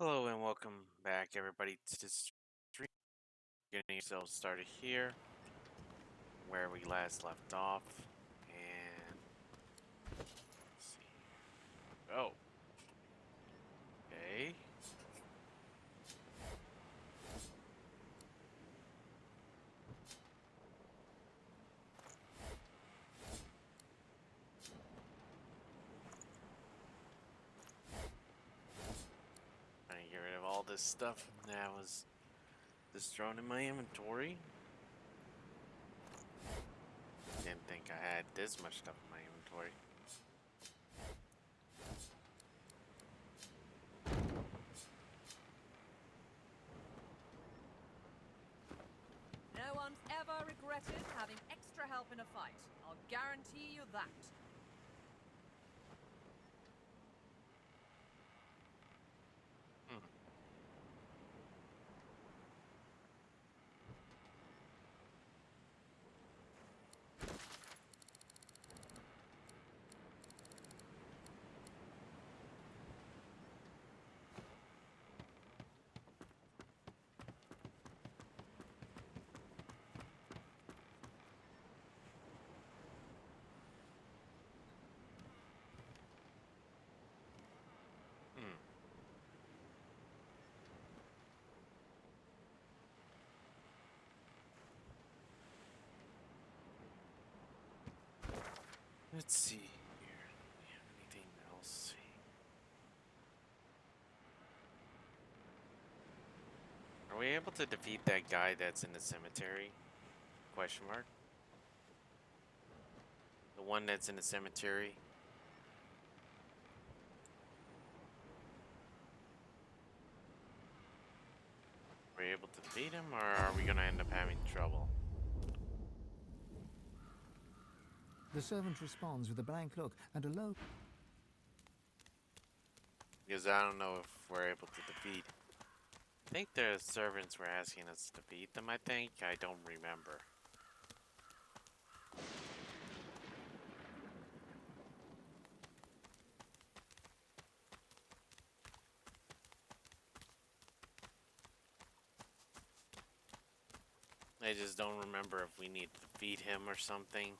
Hello and welcome back, everybody, to this stream. Getting yourselves started here, where we last left off, and let's see. Oh, okay. Trying to get rid of all this stuff that was just thrown in my inventory. Didn't think I had this much stuff in my inventory. No one's ever regretted having extra help in a fight. I'll guarantee you that. Hmm. Hmm. Let's see here. Do we have anything else? Are we able to defeat that guy that's in the cemetery? Question mark. The one that's in the cemetery. Are we able to defeat him, or are we gonna end up having trouble? The servant responds with a blank look and a low... Because I don't know if we're able to defeat. I think the servants were asking us to defeat them, I think. I don't remember. I just don't remember if we need to defeat him or something.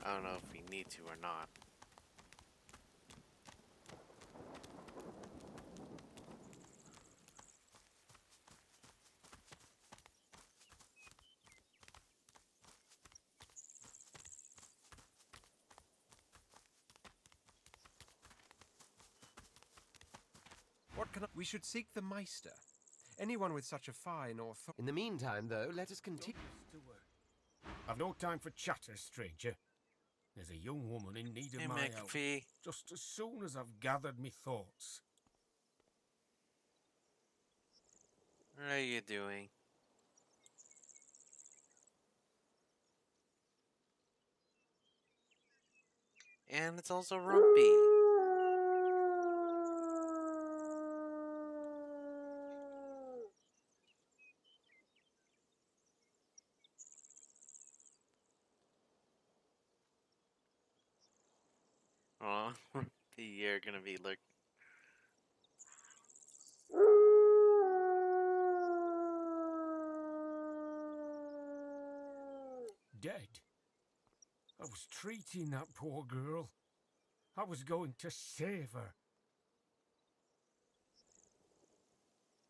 I don't know if we need to or not. What can I... We should seek the Meister. Anyone with such a fine authority. In the meantime, though, let us continue. I've no time for chatter, stranger. There's a young woman in need of Hey, my help. McAfee. Just as soon as I've gathered me thoughts. What are you doing? And it's also Rumpy. Oh, you're gonna be look. Dead. I was treating that poor girl. I was going to save her.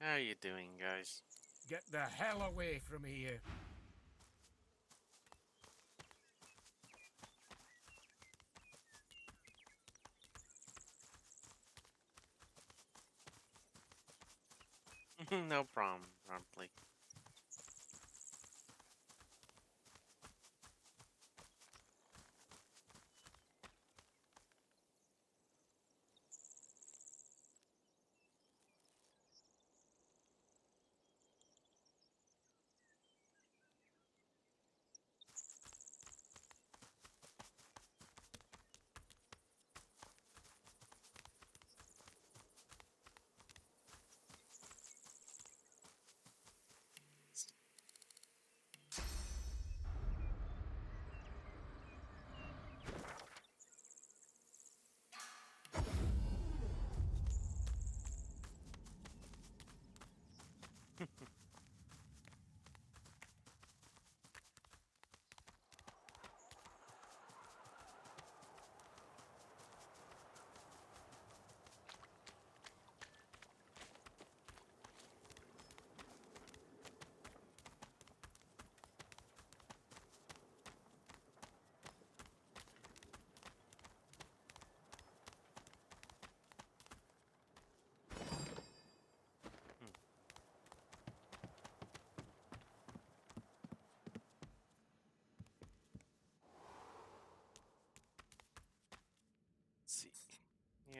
How are you doing, guys? Get the hell away from here. No problem, Rumpy.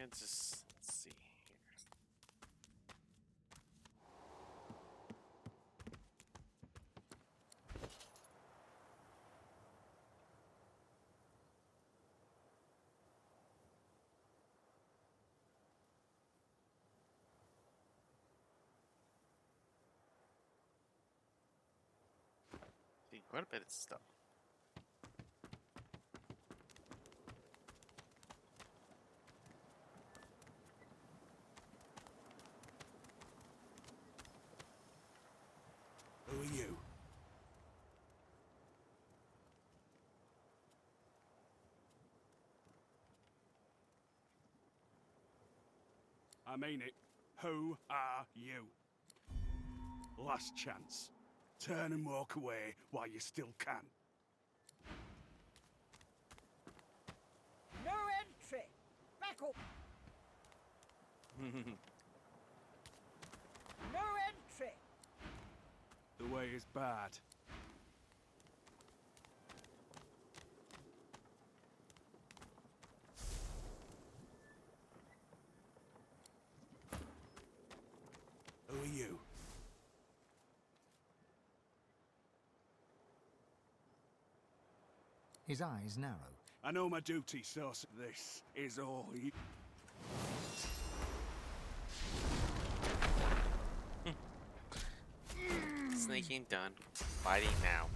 And just let's see here. See, quite a bit of stuff. Who are you? I mean it. Who are you? Last chance. Turn and walk away while you still can. No entry! Back up! No entry! The way is bad. Who are you? His eyes narrow. I know my duty, so this is all you... Sneaking done. Fighting now.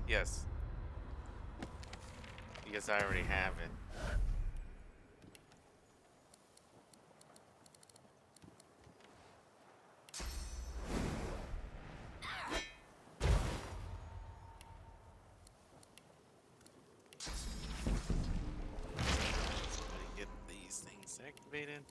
Yes. Because I already have it. Somebody get these things activated.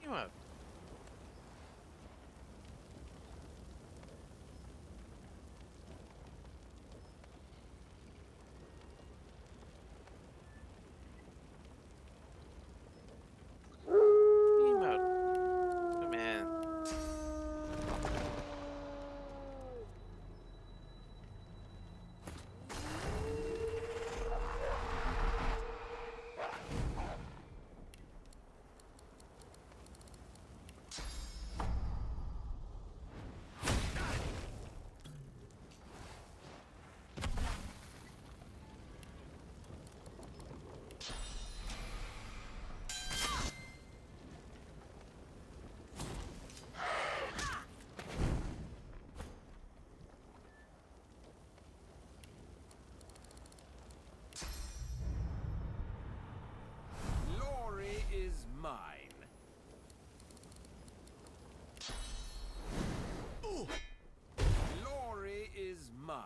You up? You up? Come in. Glory is mine. Glory is mine.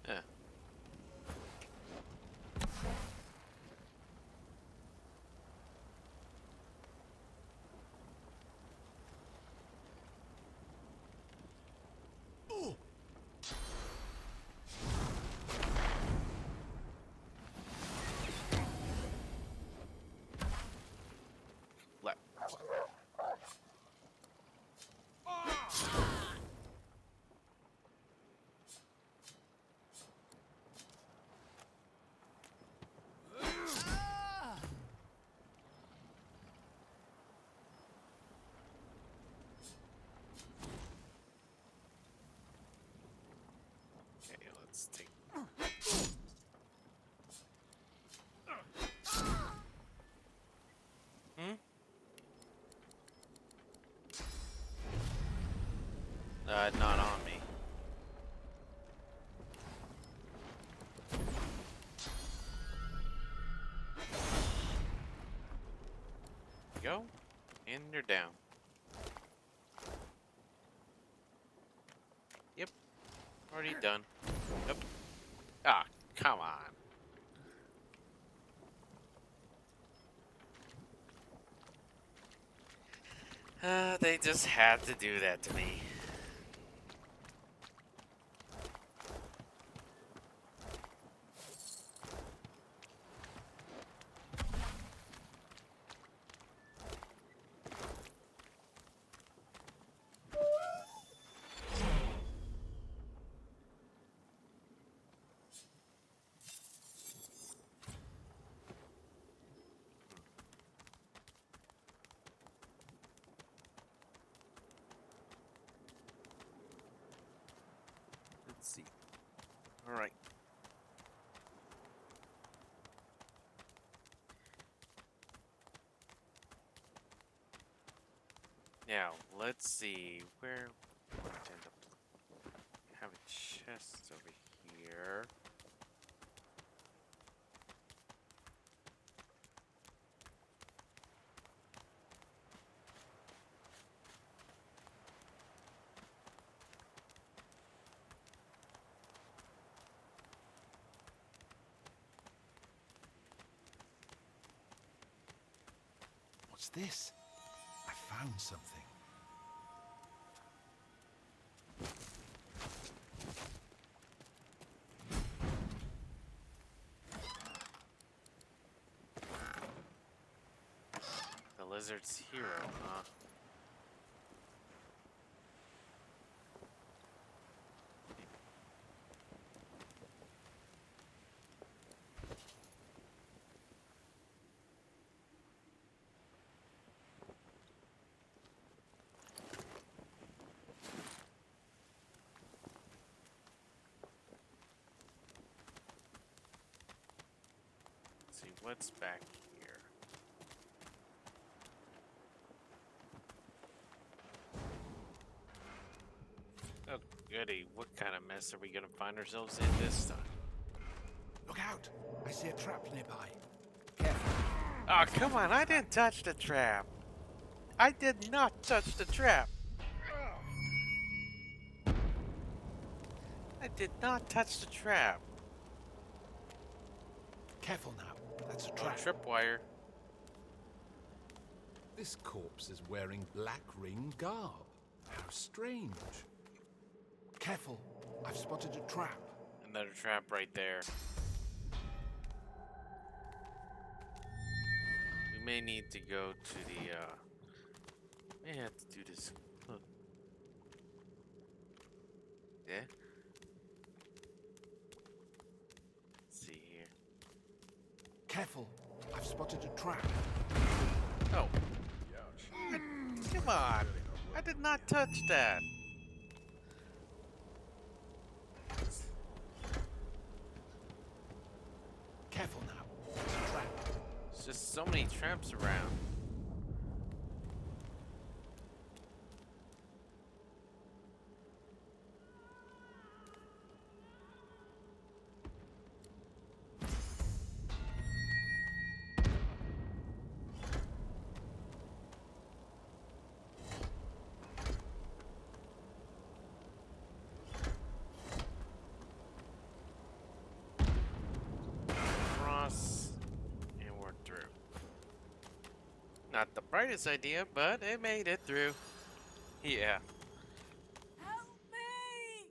Yeah. Left. Okay, let's take. go. And you're down. Yep. Already done. Yep. Ah, come on. They just had to do that to me. Let's see. All right. Now, let's see where we end up. Have a chest over here. What's this? I found something. The lizard's hero, huh? Let's see what's back here. Oh, goody. What kind of mess are we gonna find ourselves in this time? Look out! I see a trap nearby. Careful. Oh, come on. I didn't touch the trap. I did not touch the trap. I did not touch the trap. Careful now. That's a Oh, trap. tripwire. This corpse is wearing black ring garb. How strange. Careful. I've spotted a trap. Another trap right there. We may need to go to the, may have to do this. Look. Yeah? Let's see here. Careful. I've spotted a trap. Oh. Come on. I did not touch that. Careful now. It's a trap. There's just so many traps around. Cross, and we're through. Not the brightest idea, but it made it through. Yeah. Help me!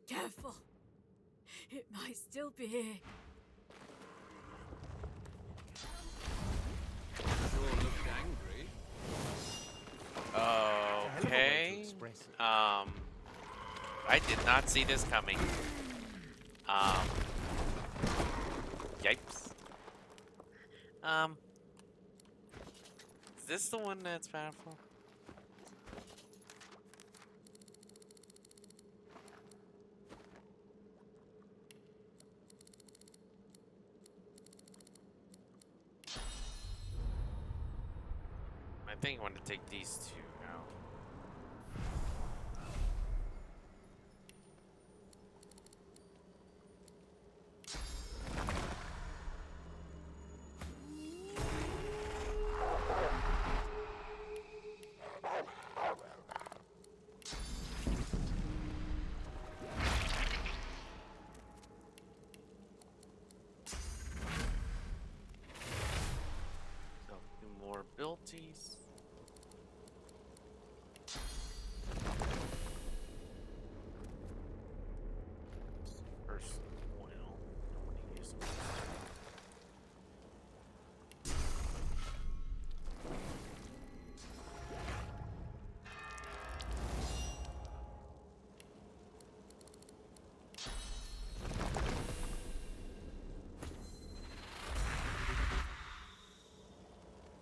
Careful. It might still be here. Sure looked angry. Okay. I did not see this coming. Yipes. Is this the one that's powerful? I think I want to take these two out. difficulties. First oil. Don't want to use it.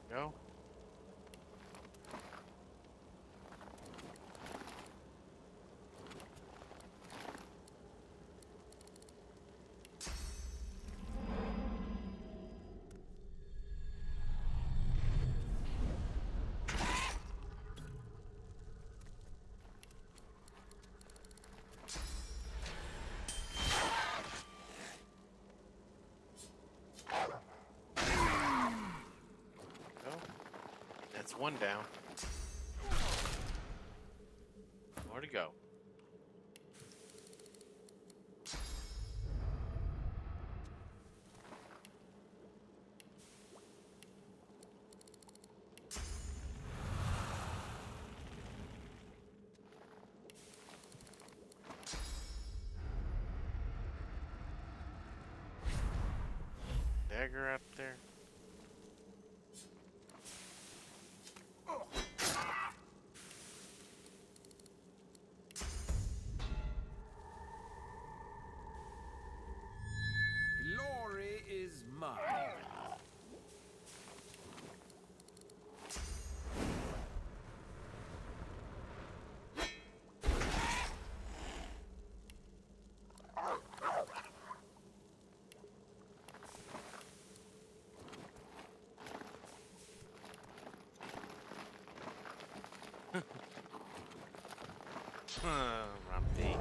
Go. Go. That's one down. More to go. Dagger up there. Glory is mine. Rumpy.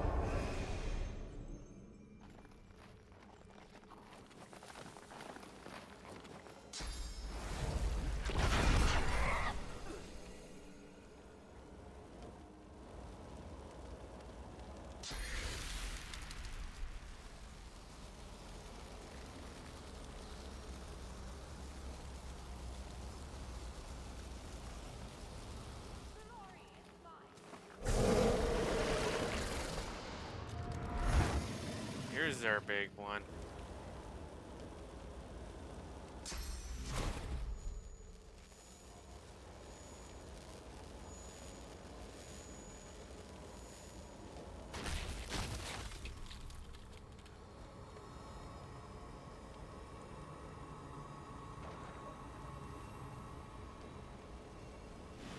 Here's our big one.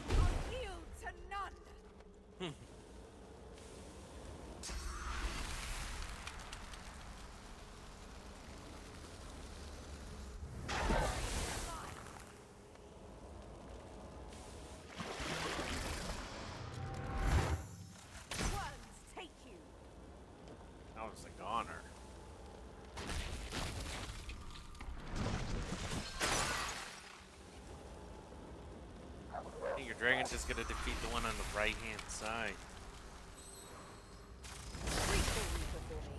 I'll yield to none. Worms take you. That was a goner. I think your dragon just gonna defeat the one on the right hand side. Recall Reaper for me.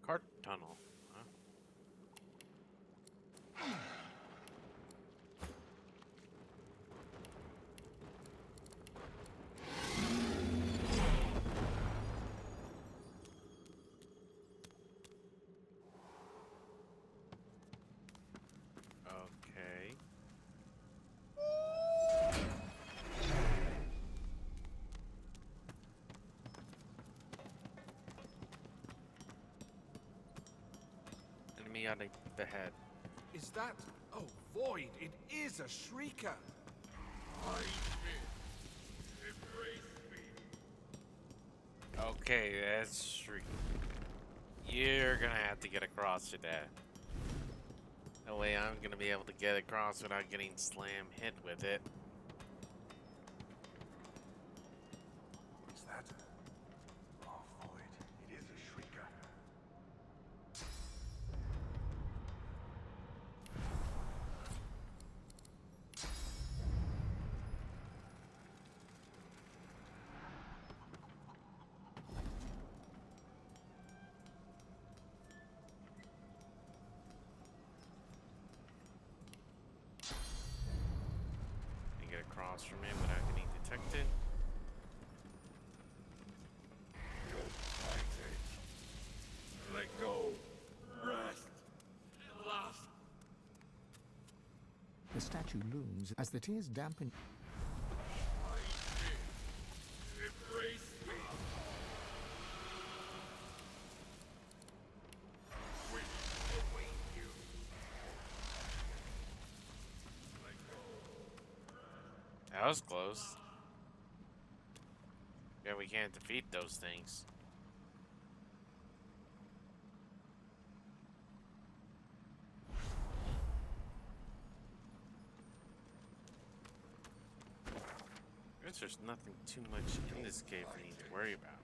Cart tunnel. Huh? Okay. Enemy on the head. Is that? Oh, Void, it is a shrieker. Okay, that's true. You're gonna have to get across to that. That way I'm gonna be able to get across without getting slam hit with it. What's that? Oh, void. It is a shrieker. You get across from it without getting detected. Let go. Rest. At last. The statue looms as the tears dampen. Embrace me. We await you. Let go. That was close. Yeah, we can't defeat those things. Guess there's nothing too much in this cave we need to worry about.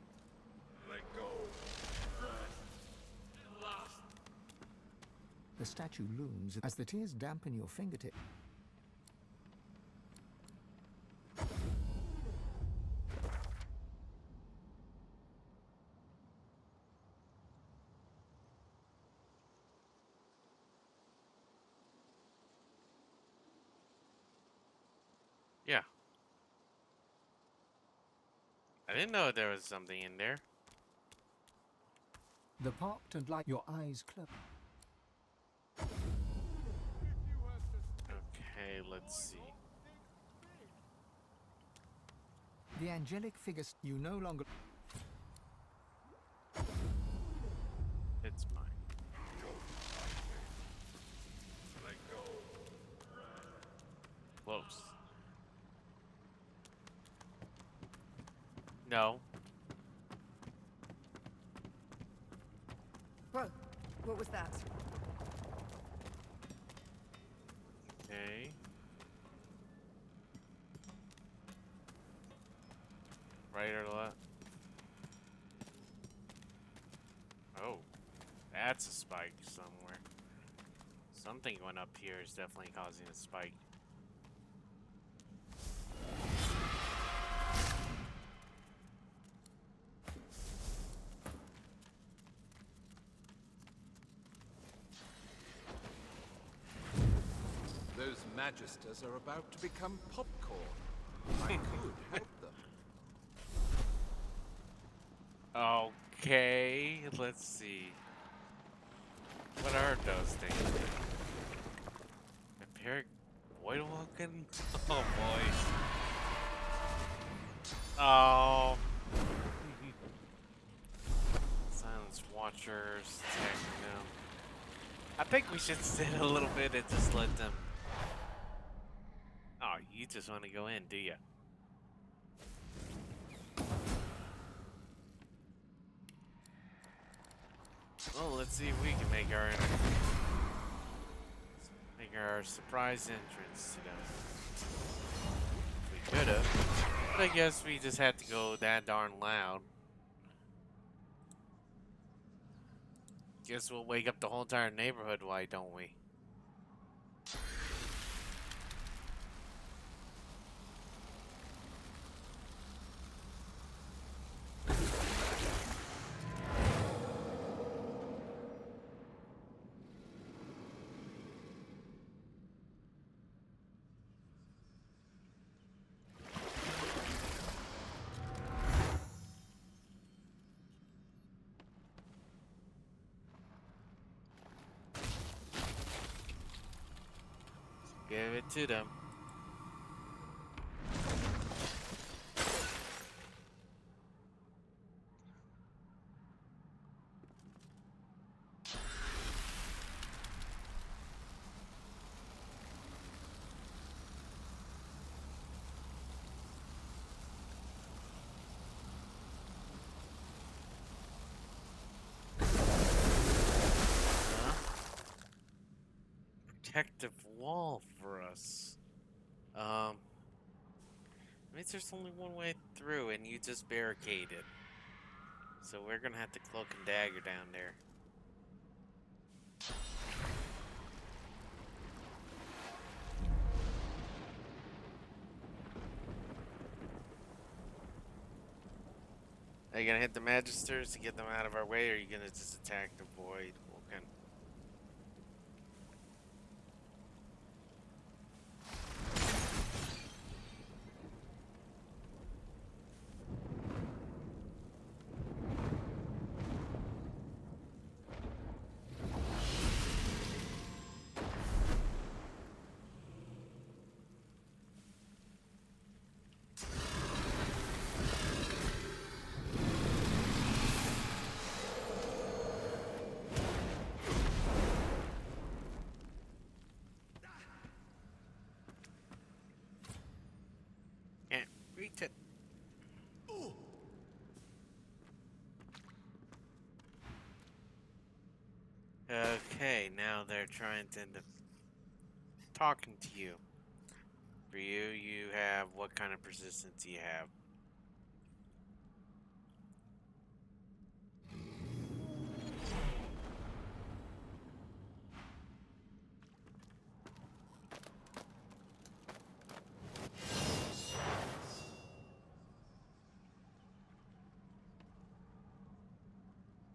Let go. Rest. At last. The statue looms as the tears dampen your fingertip. Yeah. I didn't know there was something in there. The popped and light your eyes close. Okay, let's see. The angelic figure you no longer. It's mine. Let go. Close. No. Whoa, what was that? Okay. Right or left? Oh. That's a spike somewhere. Something going up here is definitely causing a spike. Those magisters are about to become popcorn. I could help them. Okay, let's see. What are those things? Vampiric void walking? Oh boy. Oh. Silence watchers attacking them. I think we should sit a little bit and just let them. Oh, you just want to go in, do you? Well, let's see if we can make our surprise entrance to them. We could have, but I guess we just had to go that darn loud. Guess we'll wake up the whole entire neighborhood, why don't we? Give it to them. protective wall for us. Means there's only one way through, and you just barricaded. So we're gonna have to cloak and dagger down there. Are you gonna hit the Magisters to get them out of our way, or are you gonna just attack the Void Vulcan? Can't reach it. Okay, now they're trying to end up talking to you. For you, you have what kind of persistence do you have?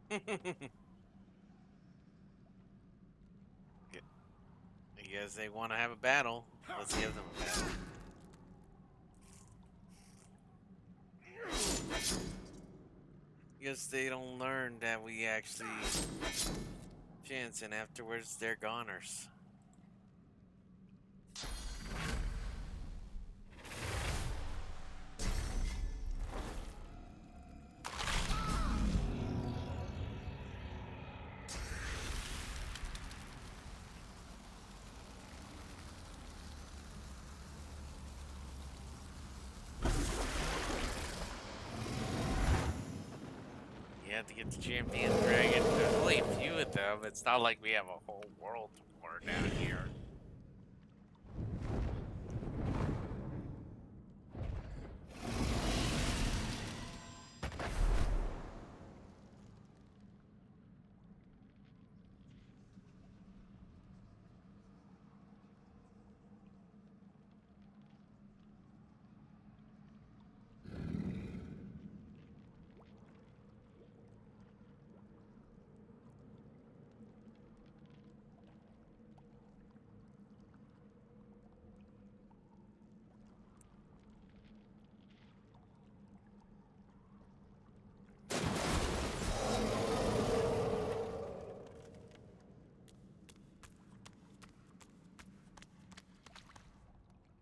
I guess they want to have a battle. Let's give them a battle. Guess they don't learn that we actually chance, and afterwards they're goners. You have to get the champion dragon. There's only a few of them. It's not like we have a whole world war down here.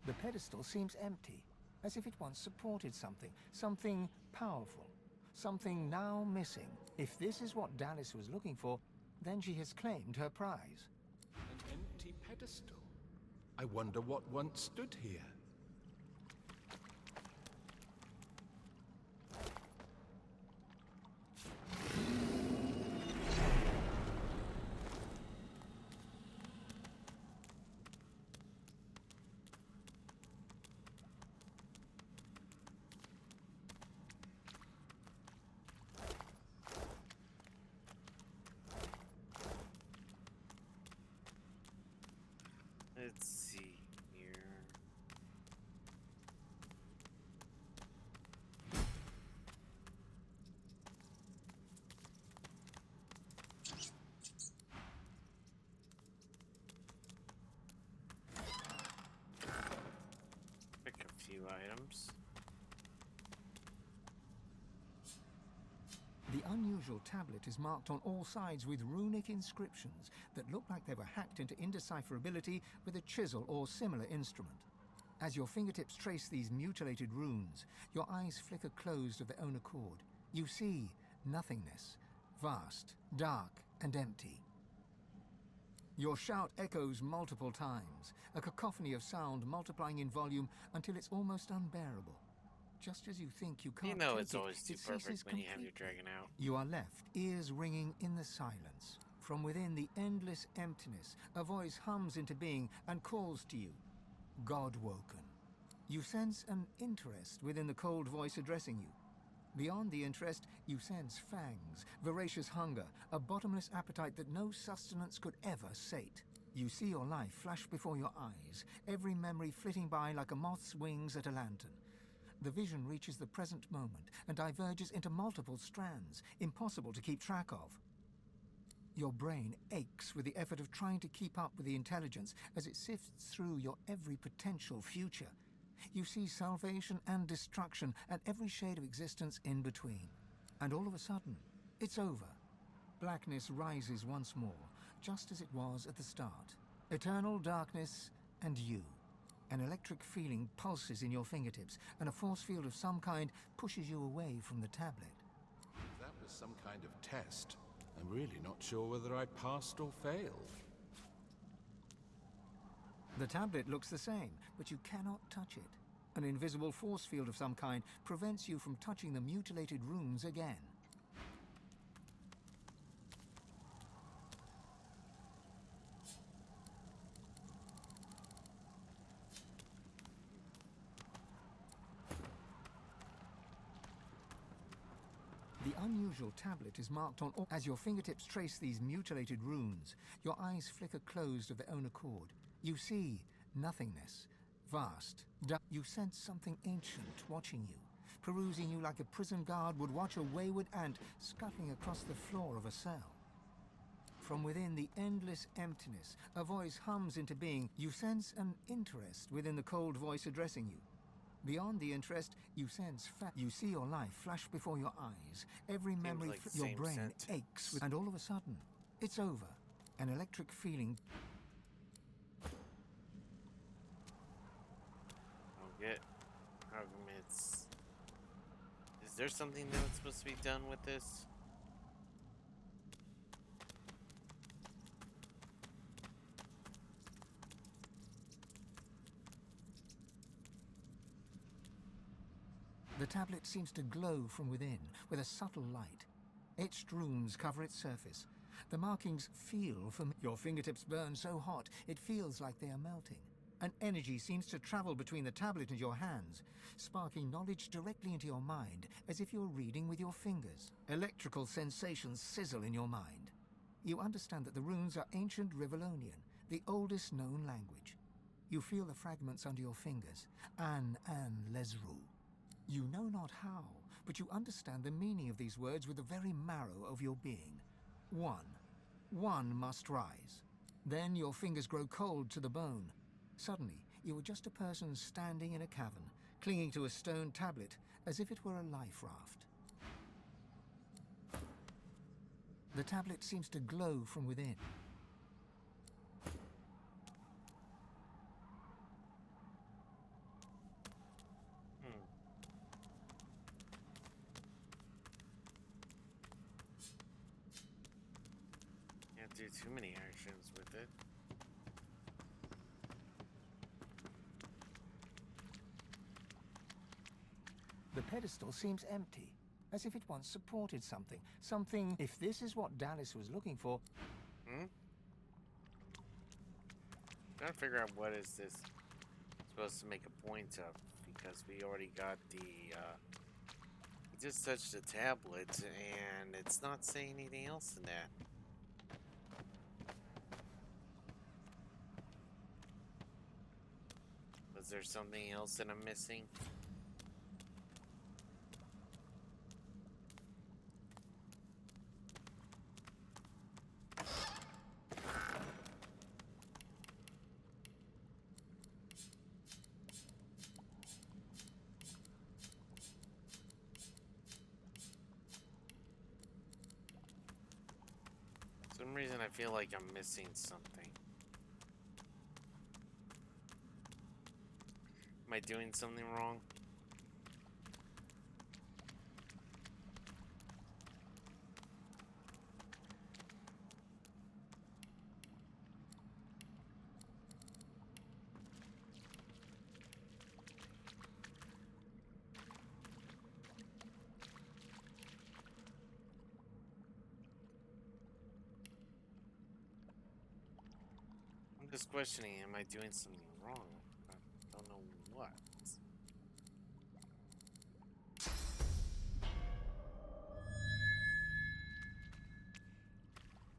The pedestal seems empty, as if it once supported something, something powerful, something now missing. If this is what Dallis was looking for, then she has claimed her prize. An empty pedestal. I wonder what once stood here. Let's see here. Pick a few items. The unusual tablet is marked on all sides with runic inscriptions that look like they were hacked into indecipherability with a chisel or similar instrument. As your fingertips trace these mutilated runes, your eyes flicker closed of their own accord. You see nothingness, vast, dark, and empty. Your shout echoes multiple times, a cacophony of sound multiplying in volume until it's almost unbearable. Just as you think you can't You know take it's always too it perfect ceases when you have your completely. dragon out. You are left, ears ringing in the silence, From within the endless emptiness, a voice hums into being and calls to you. God-woken. You sense an interest within the cold voice addressing you. Beyond the interest, you sense fangs, voracious hunger, a bottomless appetite that no sustenance could ever sate. You see your life flash before your eyes, every memory flitting by like a moth's wings at a lantern. The vision reaches the present moment and diverges into multiple strands, impossible to keep track of. Your brain aches with the effort of trying to keep up with the intelligence as it sifts through your every potential future. You see salvation and destruction and every shade of existence in between. And all of a sudden, it's over. Blackness rises once more, just as it was at the start. Eternal darkness and you. An electric feeling pulses in your fingertips, and a force field of some kind pushes you away from the tablet. If that was some kind of test, I'm really not sure whether I passed or failed. The tablet looks the same, but you cannot touch it. An invisible force field of some kind prevents you from touching the mutilated runes again. The unusual tablet is marked on all. As your fingertips trace these mutilated runes, your eyes flicker closed of their own accord. You see nothingness, vast. You sense something ancient watching you, perusing you like a prison guard would watch a wayward ant scuttling across the floor of a cell. From within the endless emptiness, a voice hums into being. You sense an interest within the cold voice addressing you. Beyond the interest, you sense you see your life flash before your eyes. Every memory, like the your same brain sentence. aches with, and all of a sudden, it's over. An electric feeling. I'll get arguments. Is there something that's supposed to be done with this? The tablet seems to glow from within with a subtle light. Etched runes cover its surface. The markings feel from your fingertips burn so hot it feels like they are melting. An energy seems to travel between the tablet and your hands, sparking knowledge directly into your mind as if you're reading with your fingers. Electrical sensations sizzle in your mind. You understand that the runes are ancient Rivellonian, the oldest known language. You feel the fragments under your fingers. An Lesru. You know not how, but you understand the meaning of these words with the very marrow of your being. One must rise. Then your fingers grow cold to the bone. Suddenly, you are just a person standing in a cavern, clinging to a stone tablet as if it were a life raft. The tablet seems to glow from within. Can't do too many actions with it. The pedestal seems empty, as if it once supported something. Something, if this is what Dallas was looking for. Trying to figure out what is this supposed to make a point of, because we already got the, we just touched the tablet, and it's not saying anything else in that. Was there something else that I'm missing? For some reason I feel like I'm missing something. Am I doing something wrong? Just questioning, am I doing something wrong? I don't know what.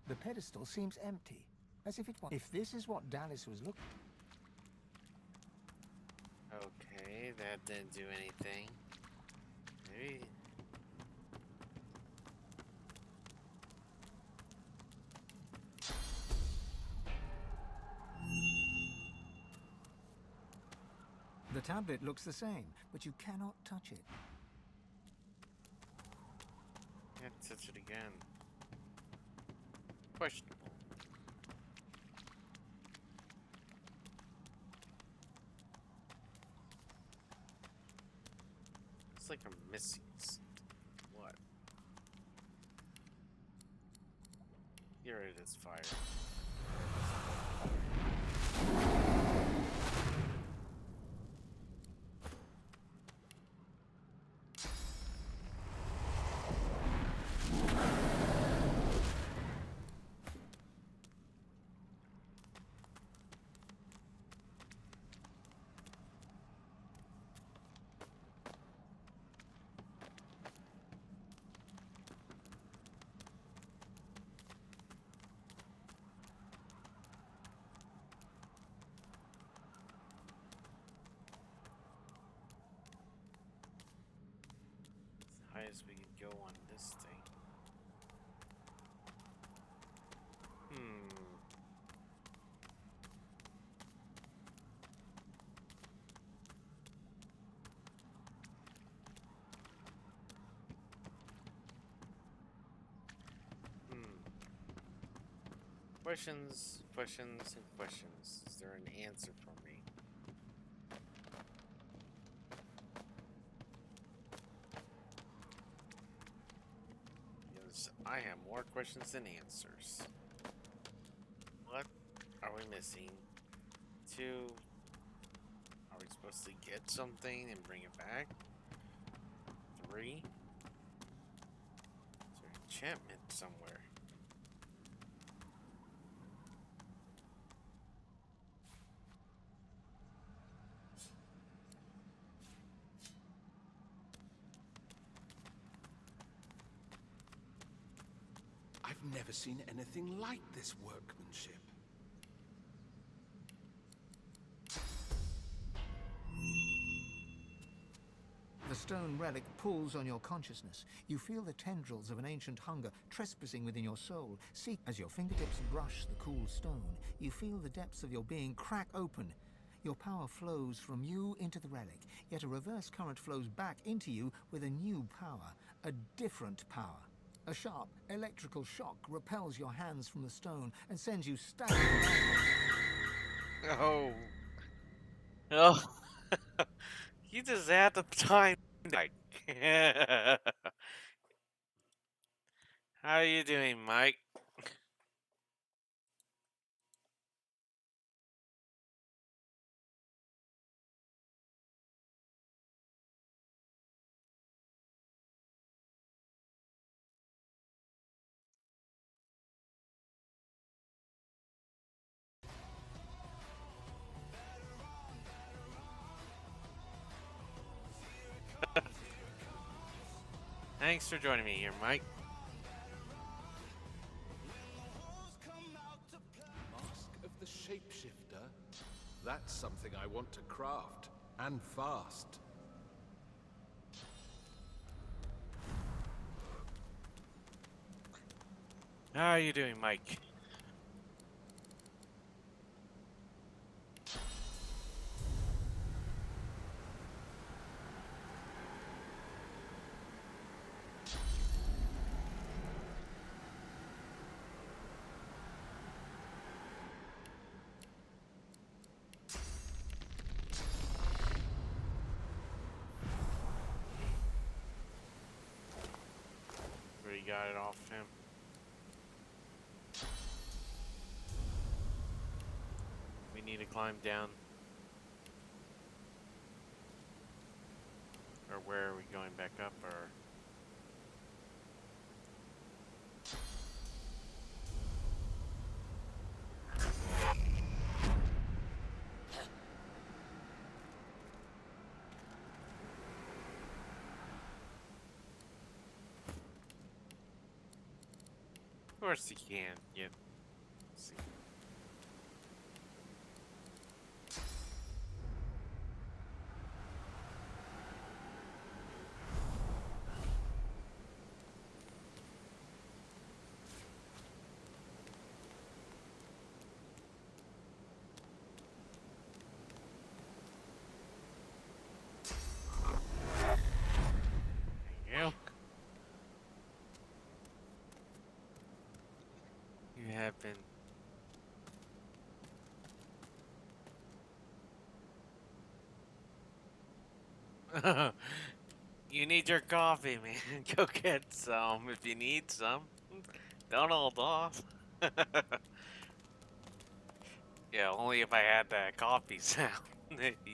The pedestal seems empty, as if it was. If this is what Dallas was looking. Okay, that didn't do anything. Maybe. The tablet looks the same, but you cannot touch it. Can't touch it again. Questionable. It's like I'm missing something. What? Here it is, fire. High as we can go on this thing. Questions, questions, and questions. Is there an answer for me? Yes, I have more questions than answers. What are we missing? 2. Are we supposed to get something and bring it back? 3. Is there enchantment somewhere? I've never seen anything like this workmanship. The stone relic pulls on your consciousness. You feel the tendrils of an ancient hunger trespassing within your soul. See, as your fingertips brush the cool stone, you feel the depths of your being crack open. Your power flows from you into the relic, yet a reverse current flows back into you with a new power, a different power. A sharp electrical shock repels your hands from the stone and sends you staggering backwards. Oh. Oh. You just had the time. Like, how are you doing, Mike? Thanks for joining me here, Mike. Mask of the Shapeshifter? That's something I want to craft, and fast. How are you doing, Mike? Where you got it off him? We need to climb down. Or where are we going back up, or? course you can. Yeah. See. There you go. You have been. You need your coffee, man. Go get some if you need some. Don't hold off. Yeah, only if I had that coffee sound.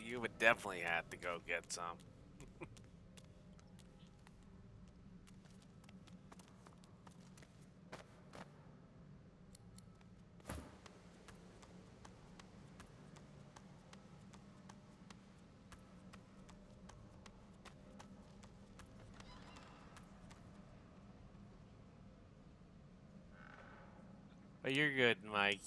You would definitely have to go get some. But you're good, Mike.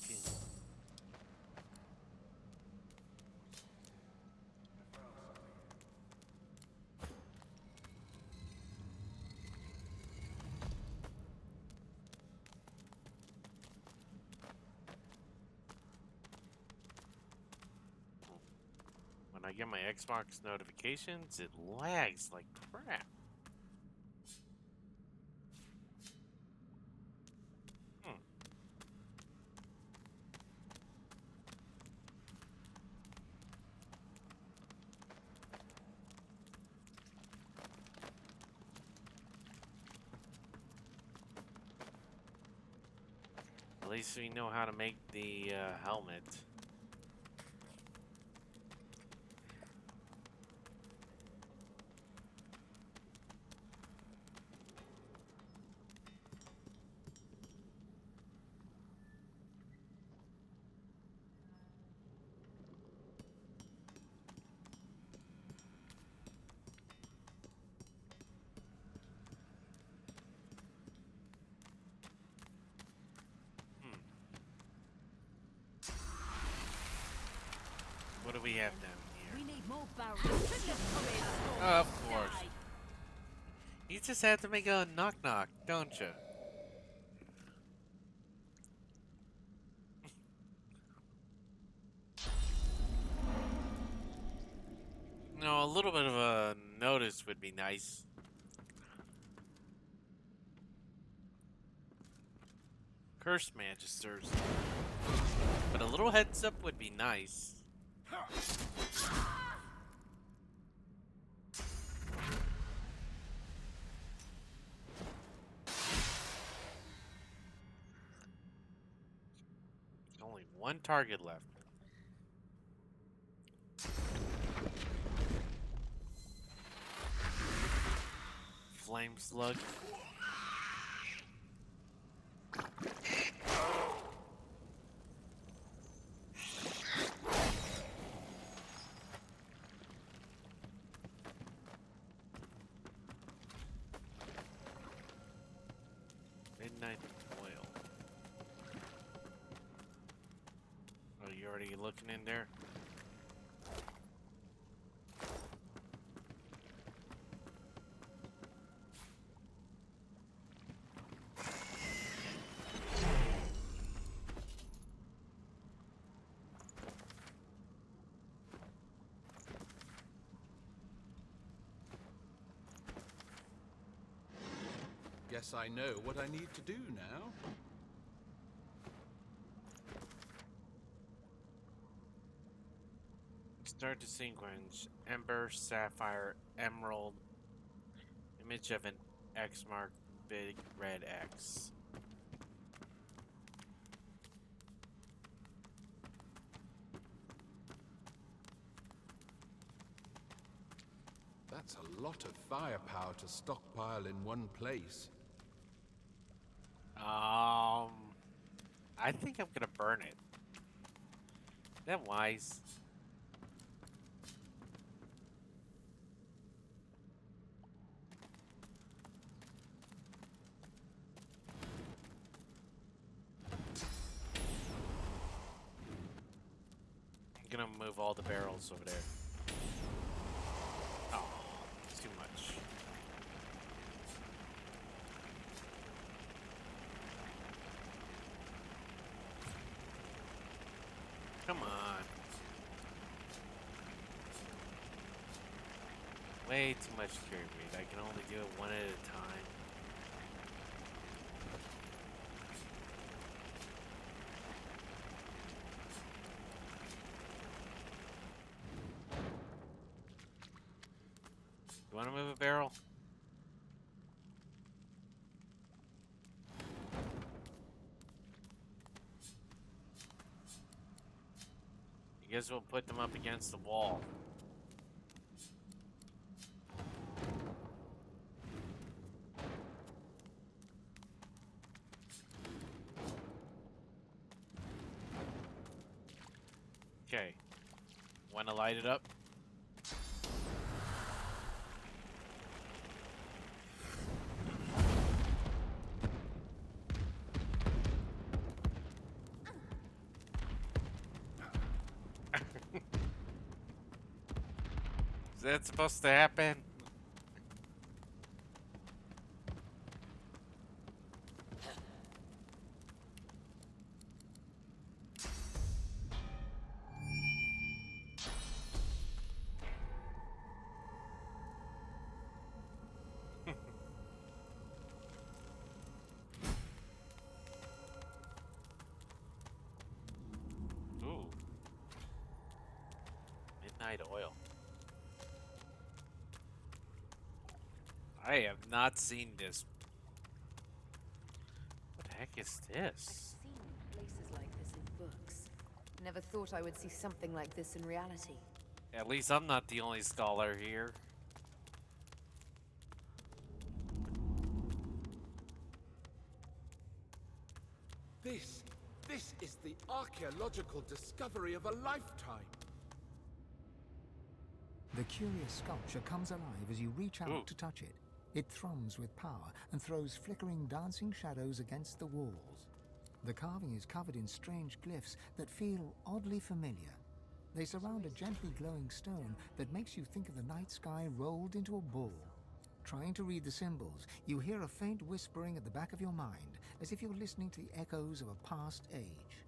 When I get my Xbox notifications, it lags like crap. Hmm. At least we know how to make the helmet. Hmm. What do we have down We here? need more barrels. Of course. You just have to make a knock knock, don't you? No, a little bit of a notice would be nice. Cursed Magisters. But a little heads up would be nice. Only one target left. Flame Slug. Midnight Oil. Oh, you already looking in there? Guess I know what I need to do now. Start the sequence. Ember, Sapphire, Emerald. Image of an X mark, big red X. That's a lot of firepower to stockpile in one place. I think I'm gonna burn it. Is that wise? gonna move all the barrels over there. Oh, it's too much. Come on. Way too much carry weight. I can only do it one at a time. You want to move a barrel? You guys will put them up against the wall. Okay. Want to light it up? Is that supposed to happen? Ooh. Midnight oil. I have not seen this. What the heck is I've this? seen places like this in books. Never thought I would see something like this in reality. At least I'm not the only scholar here. This is the archaeological discovery of a lifetime. The curious sculpture comes alive as you reach out Ooh. to touch it. It thrums with power and throws flickering, dancing shadows against the walls. The carving is covered in strange glyphs that feel oddly familiar. They surround a gently glowing stone that makes you think of the night sky rolled into a ball. Trying to read the symbols, you hear a faint whispering at the back of your mind, as if you're listening to the echoes of a past age.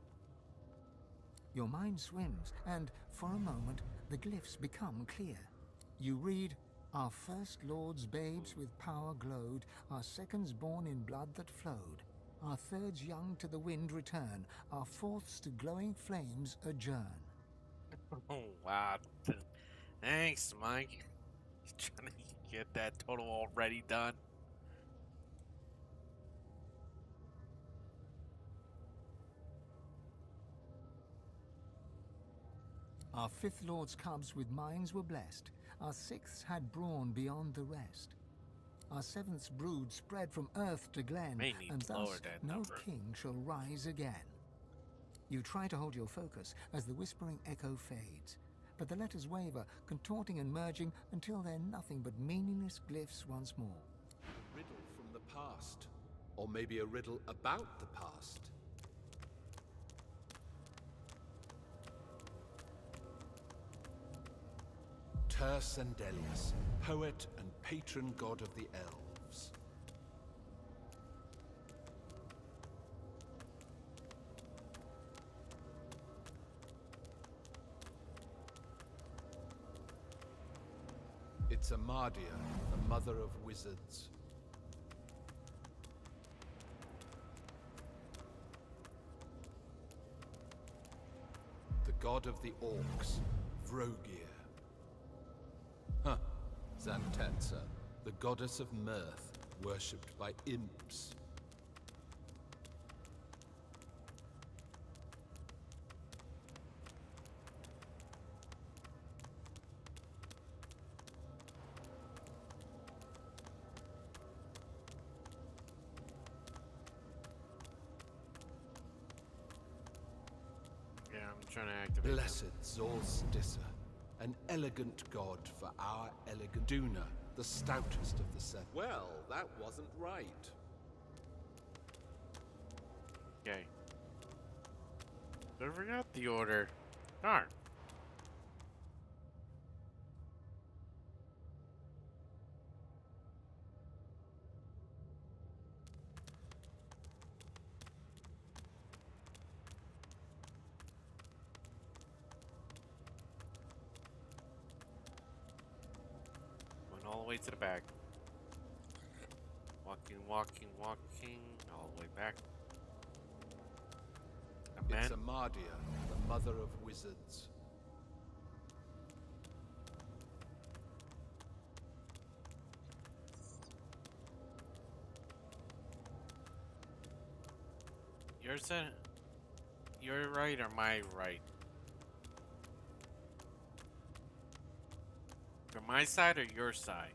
Your mind swims, and for a moment, the glyphs become clear. You read, "Our first lords babes with power glowed, our seconds born in blood that flowed. Our thirds young to the wind return, our fourths to glowing flames adjourn." Oh, wow. Thanks, Mike. Trying to get that total already done. Our fifth lord's cubs with minds were blessed, our sixths had brawn beyond the rest. Our seventh's brood spread from earth to glen, May need and to lower thus that no number. king shall rise again. You try to hold your focus as the whispering echo fades, but the letters waver, contorting and merging until they're nothing but meaningless glyphs once more. A riddle from the past. Or maybe a riddle about the past. Ter Sendelius, poet and patron god of the elves. It's Amadia, the mother of wizards. The god of the orcs, Vrogir. Huh. Zantetsa, the goddess of mirth, worshipped by imps. Yeah, I'm trying to activate Blessed Zolstissa, an elegant god for our elegant Duna, the stoutest of the seven. Well, that wasn't right. Okay. I forgot the order. Darn. the way to the back. Walking, walking, walking, all the way back. A man? It's Amadia, the mother of wizards. You're right or my right? From my side or your side?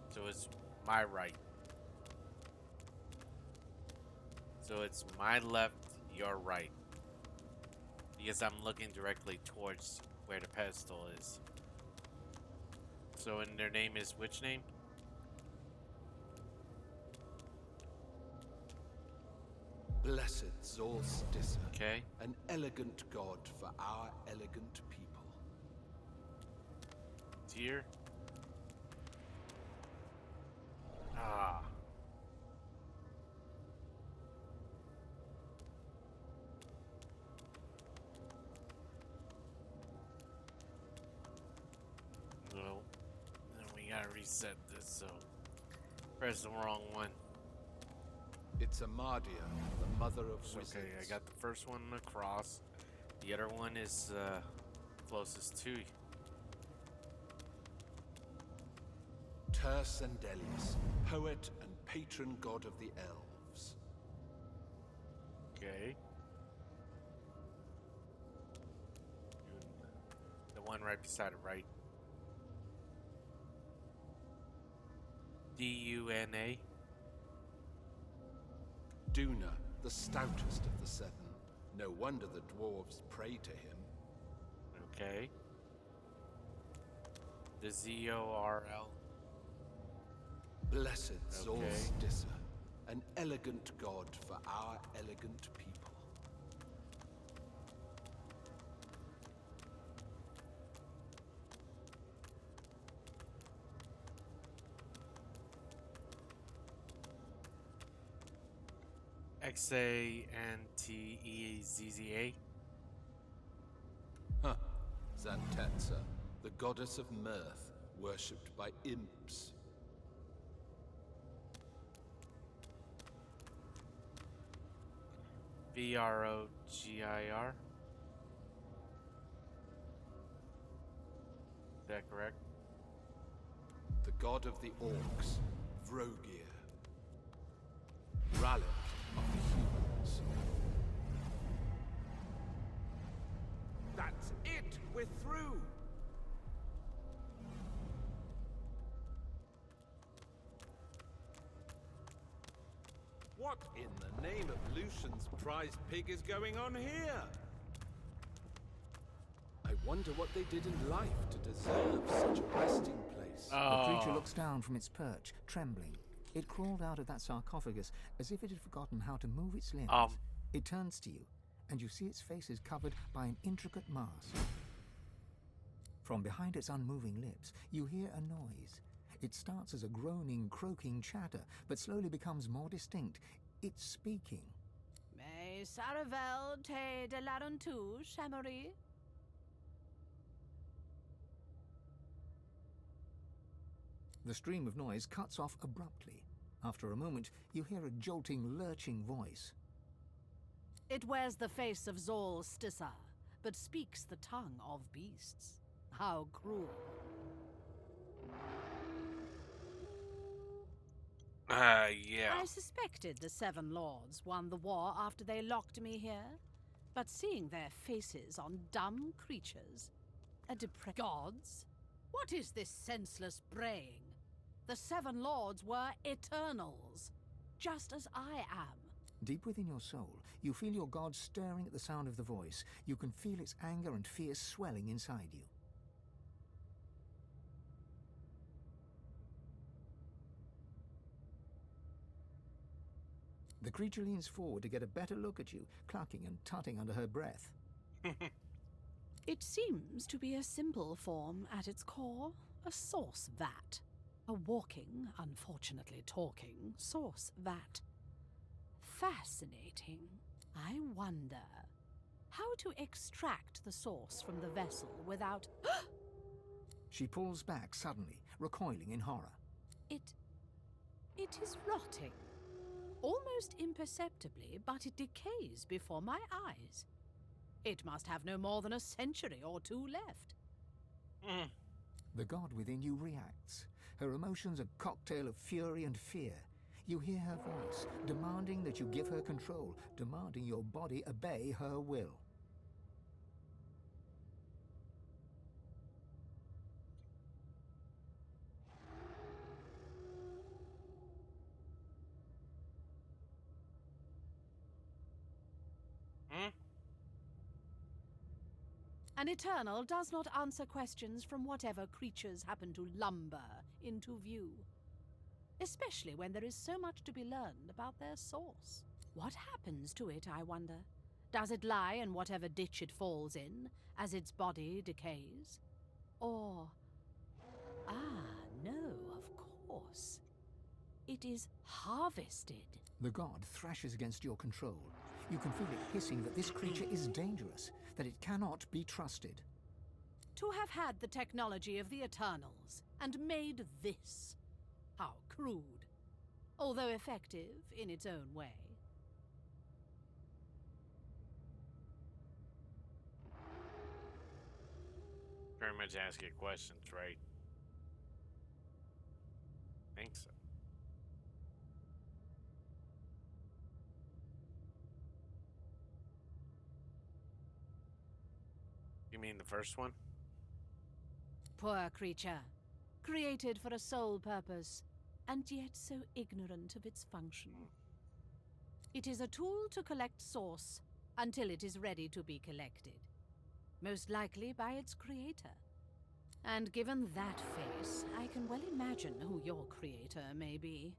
So it's my right. So it's my left, your right. Because I'm looking directly towards where the pedestal is. So and their name is which name? Blessed Zolstissa, Okay. an elegant god for our elegant people. Dear. Ah. No. Then we gotta reset this, so press the wrong one. It's Amadia, the mother of It's wizards. okay, I got the first one across. The other one is closest to you. Tersendelis, poet and patron god of the elves. Okay. The one right beside it, right? Duna. Duna, the stoutest of the seven. No wonder the dwarves pray to him. Okay. The ZORL. Blessed Okay. Zolstissa, an elegant god for our elegant people. XANTEZZA. Huh. Zantetza, the goddess of mirth, worshipped by imps. VROGIR. Is that correct? The god of the orcs, Vrogir. Rallic of the humans. That's it! We're through! What in the name of Lucian's prized pig is going on here? I wonder what they did in life to deserve such a resting place. The creature looks down from its perch, trembling. It crawled out of that sarcophagus as if it had forgotten how to move its limbs. It turns to you, and you see its face is covered by an intricate mask. From behind its unmoving lips, you hear a noise. It starts as a groaning, croaking chatter, but slowly becomes more distinct. It's speaking. Mais Saravel te de larontu, Chamery? The stream of noise cuts off abruptly. After a moment, you hear a jolting, lurching voice. It wears the face of Zol Stissa, but speaks the tongue of beasts. How cruel. Yeah. I suspected the Seven Lords won the war after they locked me here, but seeing their faces on dumb creatures, gods? What is this senseless braying? The Seven Lords were Eternals, just as I am. Deep within your soul, you feel your god stirring at the sound of the voice. You can feel its anger and fear swelling inside you. The creature leans forward to get a better look at you, clucking and tutting under her breath. It seems to be a simple form at its core, a source vat. A walking, unfortunately talking, source vat. Fascinating. I wonder. how to extract the source from the vessel without... She pulls back suddenly, recoiling in horror. It is rotting. Almost imperceptibly, but it decays before my eyes. It must have no more than a century or two left. The god within you reacts. Her emotions a cocktail of fury and fear. You hear her voice, demanding that you give her control, demanding your body obey her will. An Eternal does not answer questions from whatever creatures happen to lumber into view. Especially when there is so much to be learned about their source. What happens to it, I wonder? Does it lie in whatever ditch it falls in, as its body decays? Or... no, of course. It is harvested. The god thrashes against your control. You can feel it hissing that this creature is dangerous, that it cannot be trusted. To have had the technology of the Eternals, and made this. How crude, although effective in its own way. Very much asking questions, right? Think so. You mean the first one? Poor creature, created for a sole purpose, and yet so ignorant of its function. It is a tool to collect source until it is ready to be collected. Most likely by its creator. And given that face, I can well imagine who your creator may be.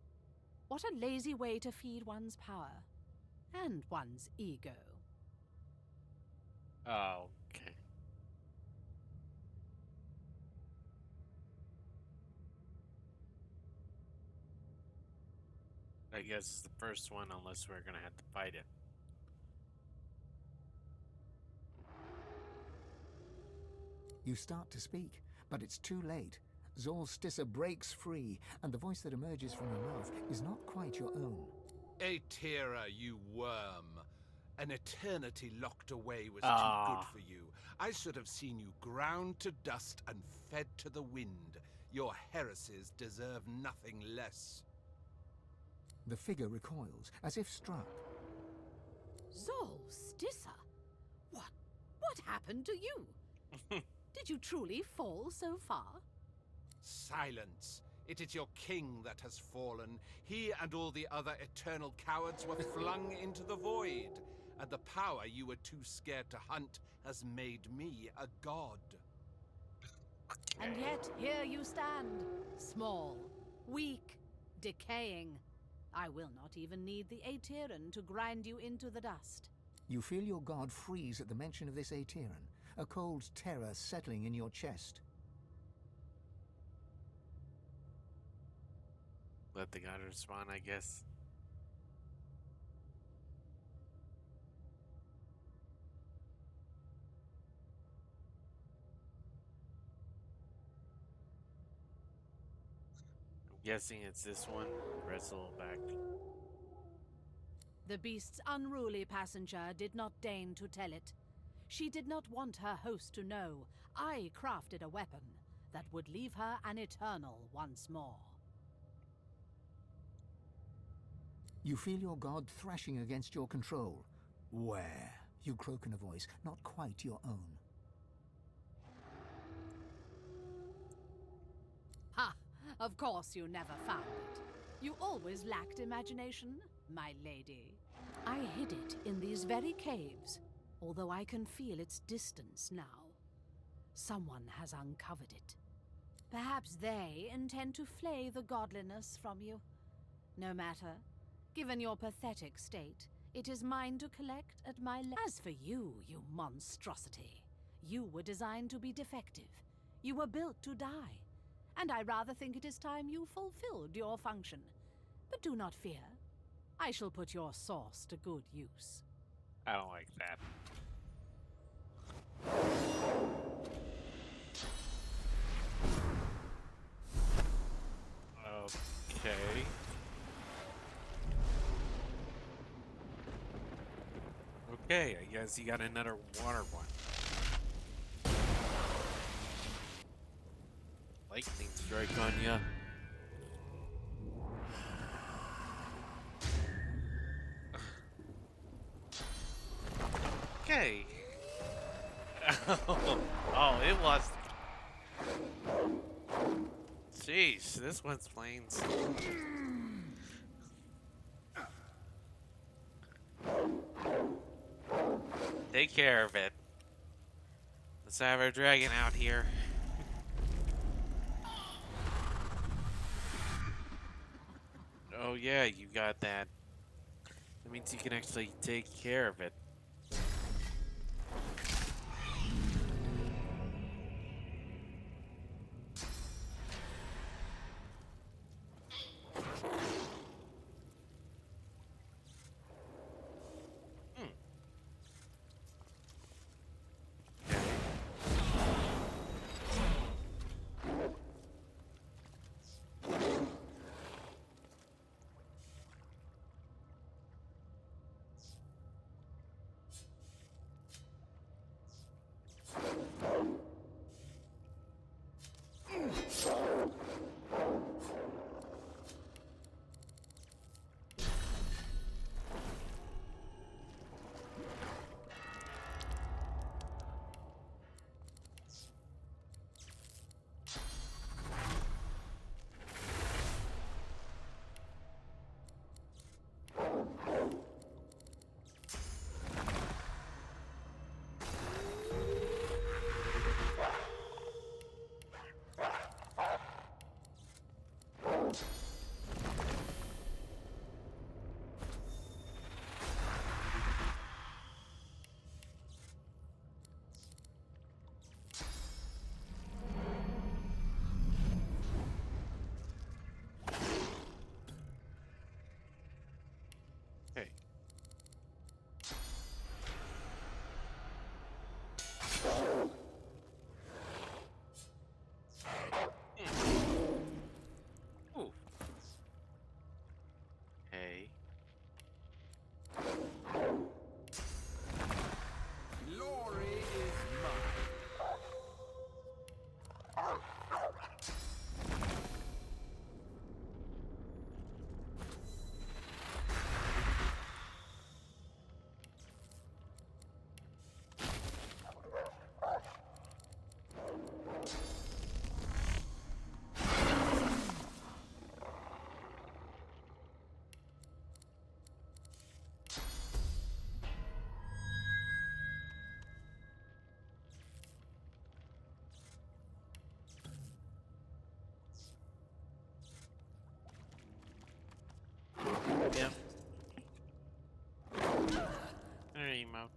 What a lazy way to feed one's power. And one's ego. Oh, okay. I guess it's the first one, unless we're gonna have to fight it. You start to speak, but it's too late. Zolstissa breaks free, and the voice that emerges from your mouth is not quite your own. Aetera, you worm. An eternity locked away was too good for you. I should have seen you ground to dust and fed to the wind. Your heresies deserve nothing less. The figure recoils, as if struck. Zolstissa? What happened to you? Did you truly fall so far? Silence. It is your king that has fallen. He and all the other eternal cowards were flung into the void. And the power you were too scared to hunt has made me a god. And yet, here you stand. Small, weak, decaying. I will not even need the Aeteran to grind you into the dust. You feel your god freeze at the mention of this Aeteran, a cold terror settling in your chest. Let the god respond, I guess. I'm guessing it's this one. Wrestle back. The beast's unruly passenger did not deign to tell it. She did not want her host to know I crafted a weapon that would leave her an eternal once more. You feel your god thrashing against your control. Where? You croak in a voice not quite your own. Ha! Of course you never found it. You always lacked imagination, my lady. I hid it in these very caves, although I can feel its distance now. Someone has uncovered it. Perhaps they intend to flay the godliness from you. No matter. Given your pathetic state, it is mine to collect at my As for you, you monstrosity, you were designed to be defective. You were built to die. And I rather think it is time you fulfilled your function. But do not fear. I shall put your source to good use. I don't like that. Okay. Okay, I guess you got another water one. Lightning strike on ya. Okay. Oh, it was. Jeez, this one's plain. Take care of it. Let's have our dragon out here. Oh yeah, you got that. That means you can actually take care of it. Hey. Ooh. Hey. Glory is mine. Yep. There you go.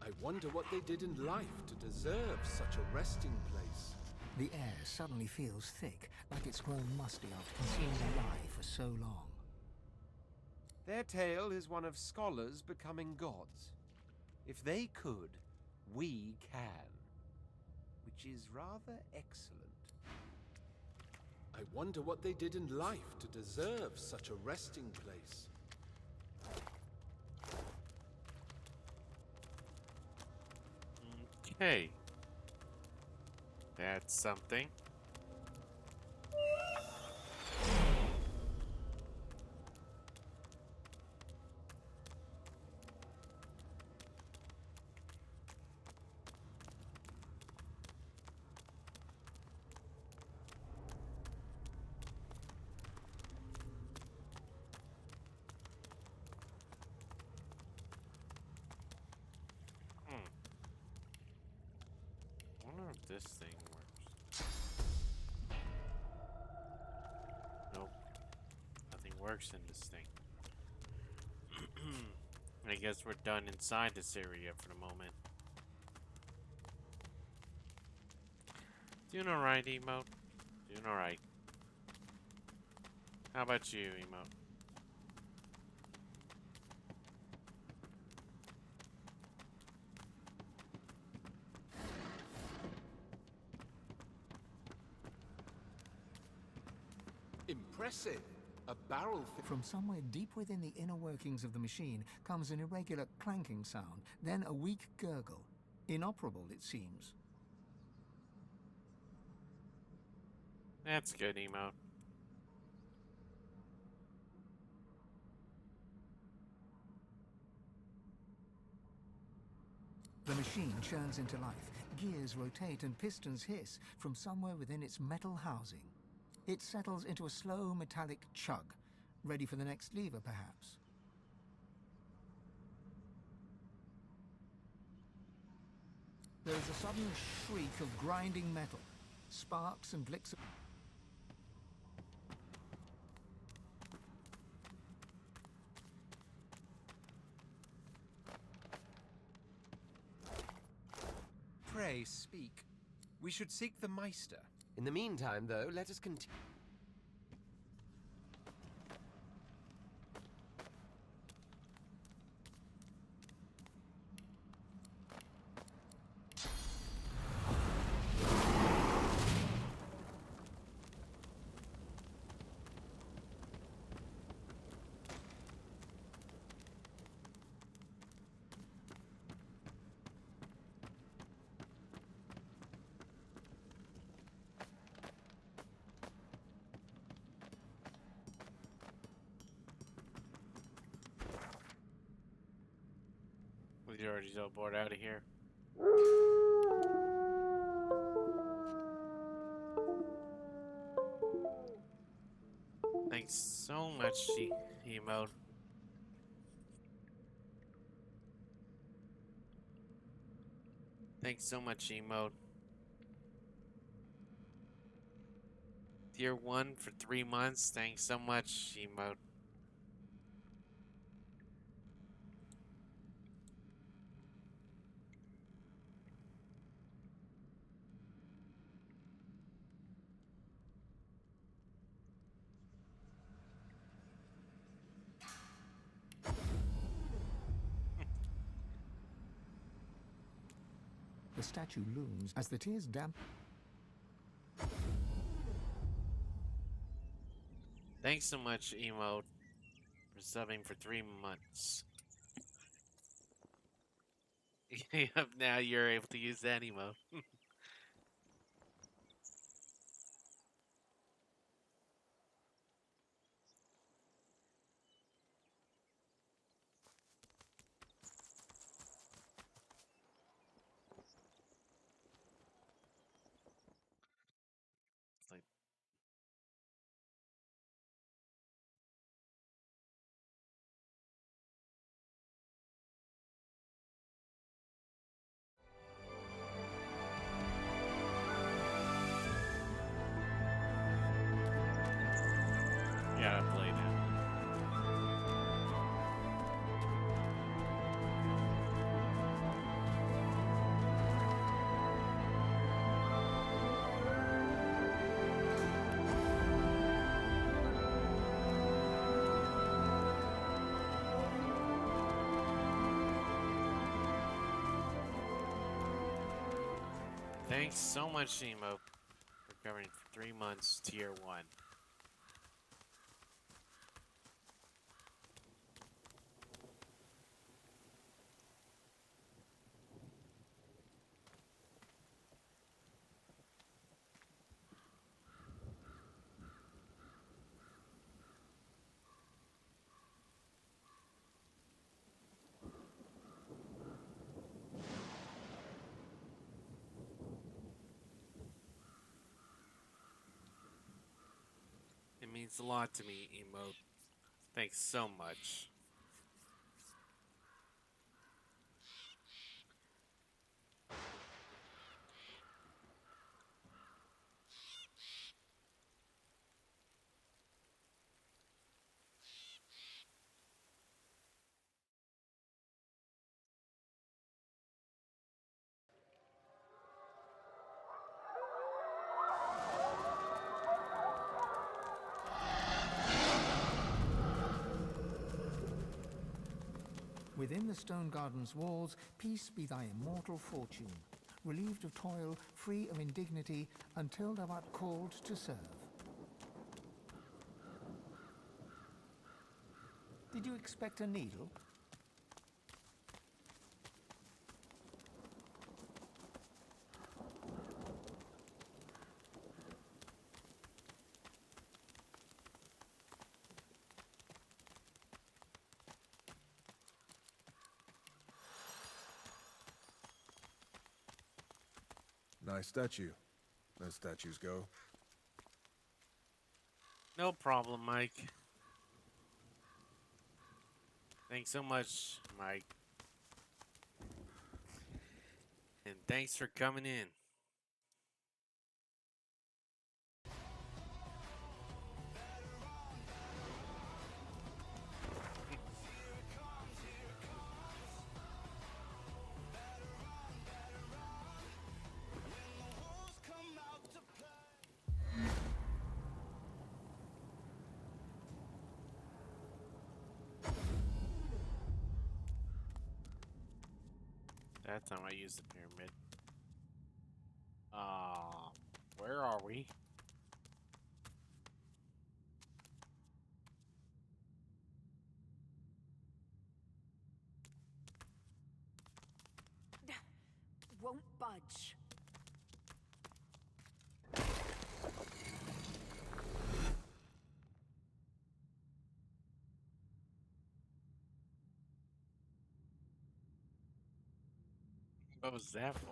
I wonder what they did in life to deserve such a resting place. The air suddenly feels thick, like it's grown musty after consuming a lie for so long. Their tale is one of scholars becoming gods. If they could, we can. Which is rather excellent. I wonder what they did in life to deserve such a resting place. Okay. That's something. I wonder if this thing works. Nope. Nothing works in this thing. I guess we're done inside this area for the moment. Doing alright, Emote. Doing alright. How about you, Emote? Impressive. A barrel From somewhere deep within the inner workings of the machine comes an irregular clanking sound, then a weak gurgle. Inoperable, it seems. That's good, Emote. The machine churns into life. Gears rotate and pistons hiss from somewhere within its metal housing. It settles into a slow metallic chug, ready for the next lever, perhaps. There is a sudden shriek of grinding metal. Sparks and licks of... Pray speak. We should seek the Meister. In the meantime, though, let us continue. We already bored out of here. Thanks so much, Emote. Thanks so much, Emote. Tier 1 for 3 months. Thanks so much, Emote. The statue looms as the tears damp. Thanks so much, Emote, for subbing for 3 months. Yep, now you're able to use that emote. It's like, yeah, I played it. Thanks so much, Emote, for covering for 3 months, tier 1. It means a lot to me, Emote. Thanks so much. within the stone garden's walls, peace be thy immortal fortune, relieved of toil, free of indignity, until thou art called to serve. Did you expect a needle? Nice statue. As statues go. No problem, Mike. Thanks so much, Mike. And thanks for coming in. That time I used the pyramid. Where are we? Won't budge. What was that for?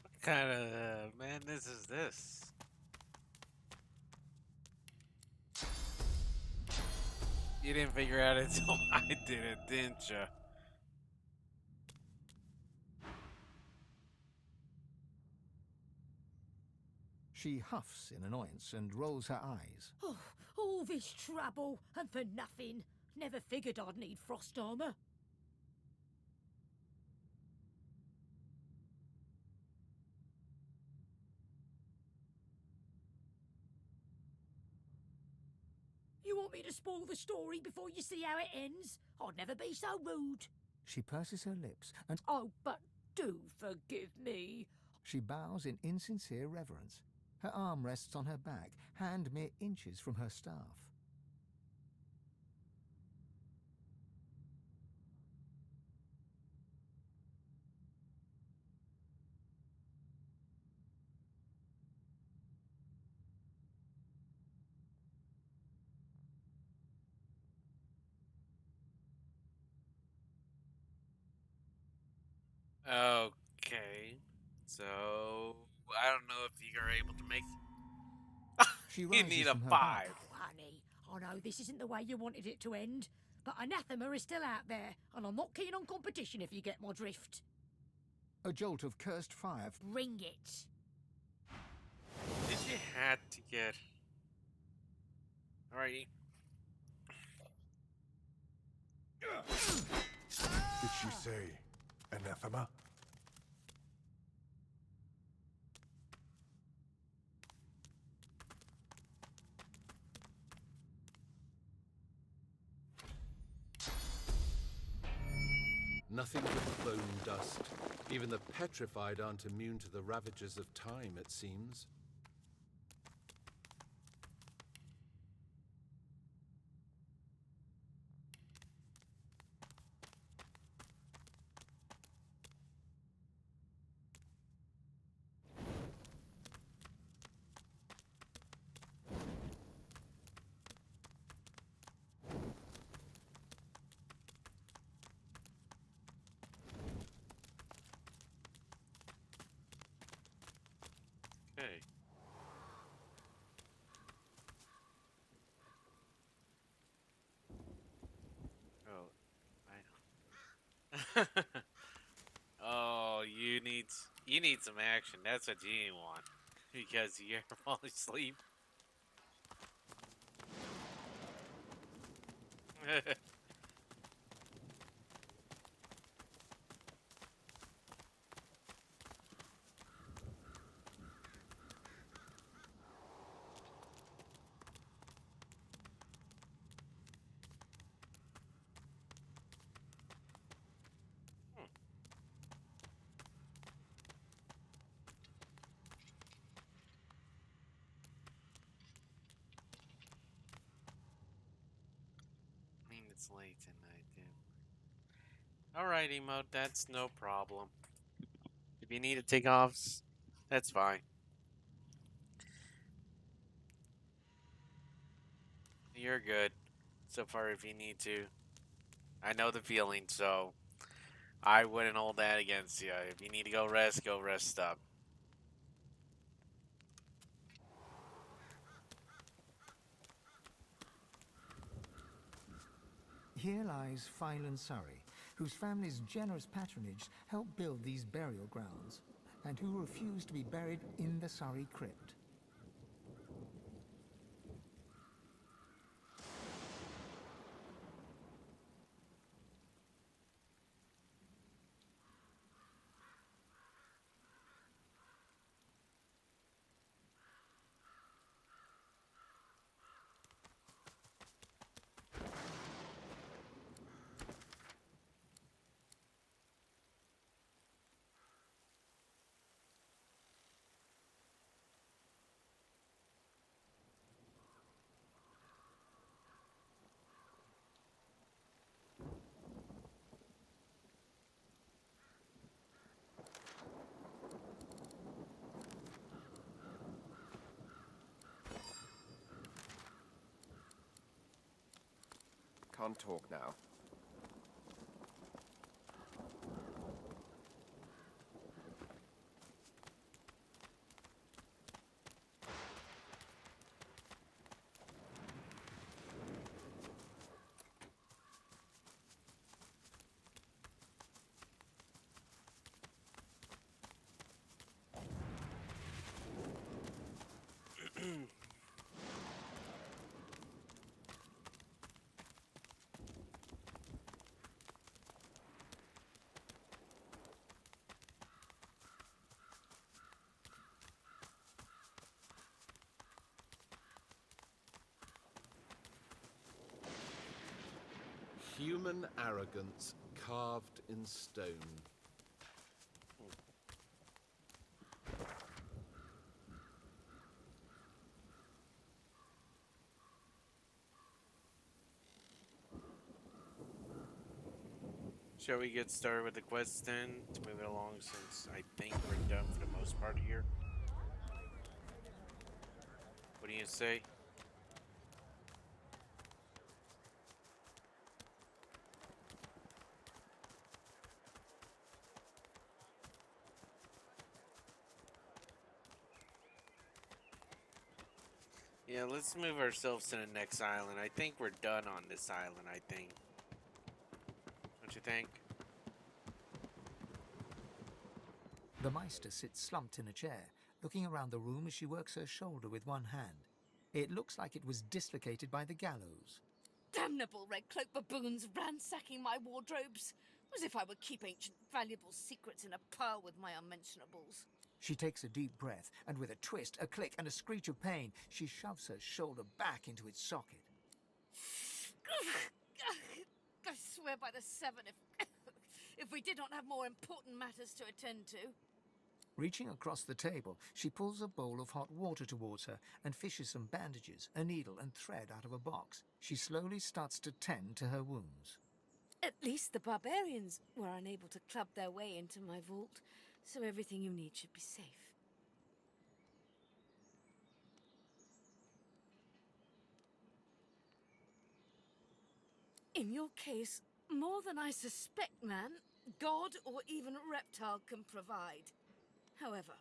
What kind of madness is this? You didn't figure out it until I did it, didn't you? She huffs in annoyance and rolls her eyes. Oh, all this trouble, and for nothing. Never figured I'd need frost armor. You want me to spoil the story before you see how it ends? I'd never be so rude. She purses her lips and Oh, but do forgive me. she bows in insincere reverence. Her arm rests on her back, hand mere inches from her staff. Okay. So, I don't know if you're able to make... She You rises need a from her 5. back. Oh, honey, I know this isn't the way you wanted it to end, but anathema is still out there, and I'm not keen on competition if you get my drift. A jolt of cursed fire. Bring it. Did you have to get... Alright. Did she say anathema? Nothing but bone dust. Even the petrified aren't immune to the ravages of time, it seems. Okay. Oh, I... Oh, you need some action. That's what you want. Because you're falling asleep. It's late and I do. Alright, emote, that's no problem. If you need to take offs, that's fine. You're good. So far, if you need to. I know the feeling, so I wouldn't hold that against you. If you need to go rest up. Here lies Phylan Surrey, whose family's generous patronage helped build these burial grounds, and who refused to be buried in the Surrey crypt. Can't talk now. Human arrogance carved in stone. Shall we get started with the quest then to move it along, since I think we're done for the most part here? What do you say? Yeah, let's move ourselves to the next island. I think we're done on this island, I think. Don't you think? The Meister sits slumped in a chair, looking around the room as she works her shoulder with one hand. It looks like it was dislocated by the gallows. Damnable red cloak baboons ransacking my wardrobes, as if I would keep ancient valuable secrets in a pile with my unmentionables. She takes a deep breath, and with a twist, a click, and a screech of pain, she shoves her shoulder back into its socket. I swear by the seven, if we did not have more important matters to attend to. Reaching across the table, she pulls a bowl of hot water towards her and fishes some bandages, a needle, and thread out of a box. She slowly starts to tend to her wounds. At least the barbarians were unable to club their way into my vault, so everything you need should be safe. In your case, more than I suspect, man, God or even reptile can provide. However,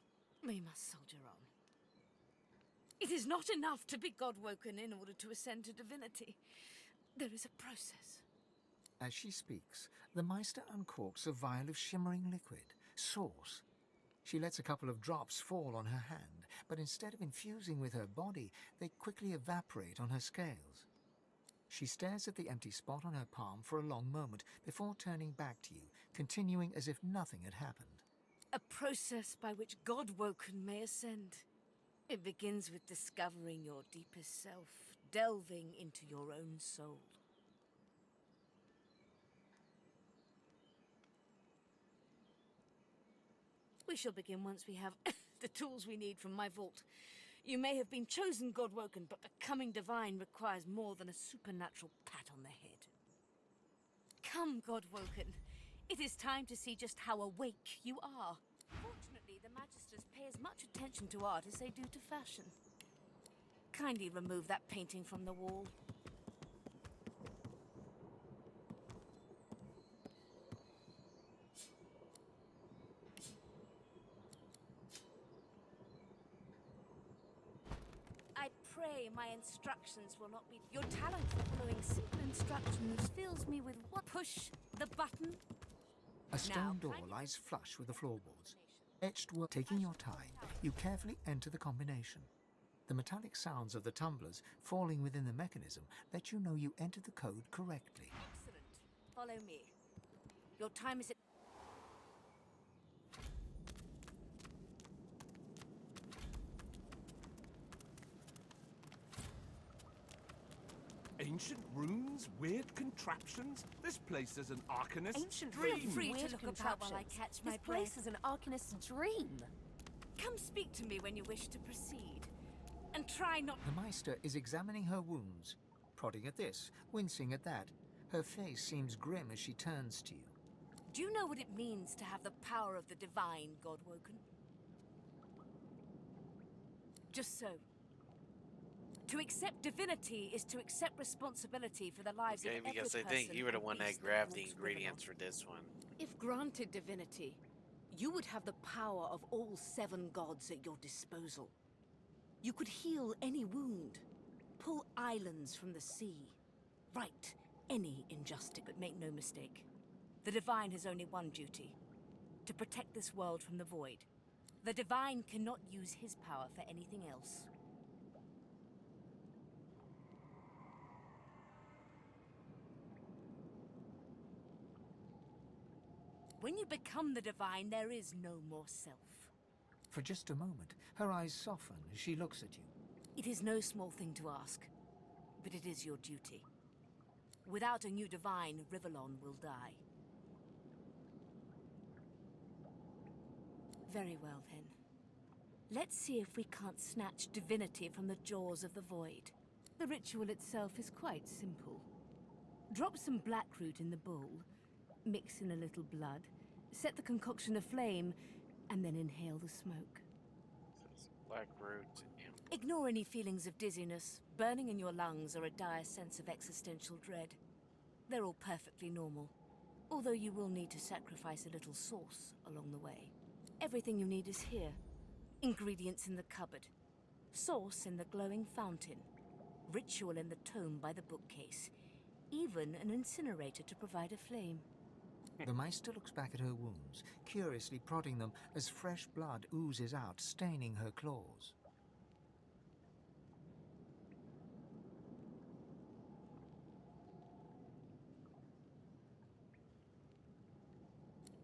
we must soldier on. It is not enough to be God-woken in order to ascend to divinity. There is a process. As she speaks, the Meister uncorks a vial of shimmering liquid, sauce. She lets a couple of drops fall on her hand, but instead of infusing with her body, they quickly evaporate on her scales. She stares at the empty spot on her palm for a long moment before turning back to you, continuing as if nothing had happened. A process by which God-woken may ascend. It begins with discovering your deepest self, delving into your own soul. We shall begin once we have the tools we need from my vault. You may have been chosen God-woken, but becoming divine requires more than a supernatural pat on the head. Come, Godwoken. It is time to see just how awake you are. Fortunately, the Magisters pay as much attention to art as they do to fashion. Kindly remove that painting from the wall. I pray my instructions will not be... Your talent for following simple instructions fills me with what? Push the button. A stone door lies flush with the floorboards. Etched work. Taking your time, you carefully enter the combination. The metallic sounds of the tumblers falling within the mechanism let you know you entered the code correctly. Excellent. Follow me. Your time is... Ancient runes, weird contraptions. This place is an arcanist's Ancient dream. Feel free to look about while I catch my breath. This place is an arcanist's dream. Come speak to me when you wish to proceed. And try not... The Meister is examining her wounds, prodding at this, wincing at that. Her face seems grim as she turns to you. Do you know what it means to have the power of the divine, Godwoken? Just so. To accept divinity is to accept responsibility for the lives of every person. Because I think you were the one that grabbed the ingredients for this one. If granted divinity, you would have the power of all 7 gods at your disposal. You could heal any wound, pull islands from the sea, right any injustice, but make no mistake. The Divine has only one duty: to protect this world from the Void. The Divine cannot use his power for anything else. When you become the Divine, there is no more self. For just a moment, her eyes soften as she looks at you. It is no small thing to ask, but it is your duty. Without a new Divine, Rivellon will die. Very well, then. Let's see if we can't snatch divinity from the jaws of the Void. The ritual itself is quite simple. Drop some blackroot in the bowl, mix in a little blood, set the concoction aflame, and then inhale the smoke. Black root. Ignore any feelings of dizziness, burning in your lungs, or a dire sense of existential dread. They're all perfectly normal, although you will need to sacrifice a little sauce along the way. Everything you need is here. Ingredients in the cupboard, sauce in the glowing fountain, ritual in the tome by the bookcase, even an incinerator to provide a flame. The Meister looks back at her wounds, curiously prodding them as fresh blood oozes out, staining her claws.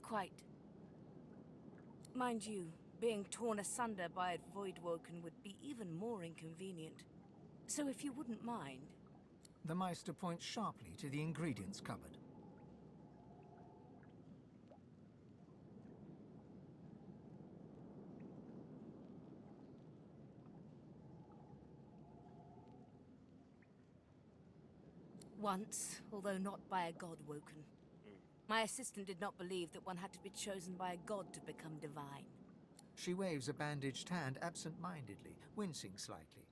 Quite. Mind you, being torn asunder by a Voidwoken would be even more inconvenient. So if you wouldn't mind... The Meister points sharply to the ingredients cupboard. Once, although not by a Godwoken. My assistant did not believe that one had to be chosen by a god to become divine. She waves a bandaged hand absent-mindedly, wincing slightly.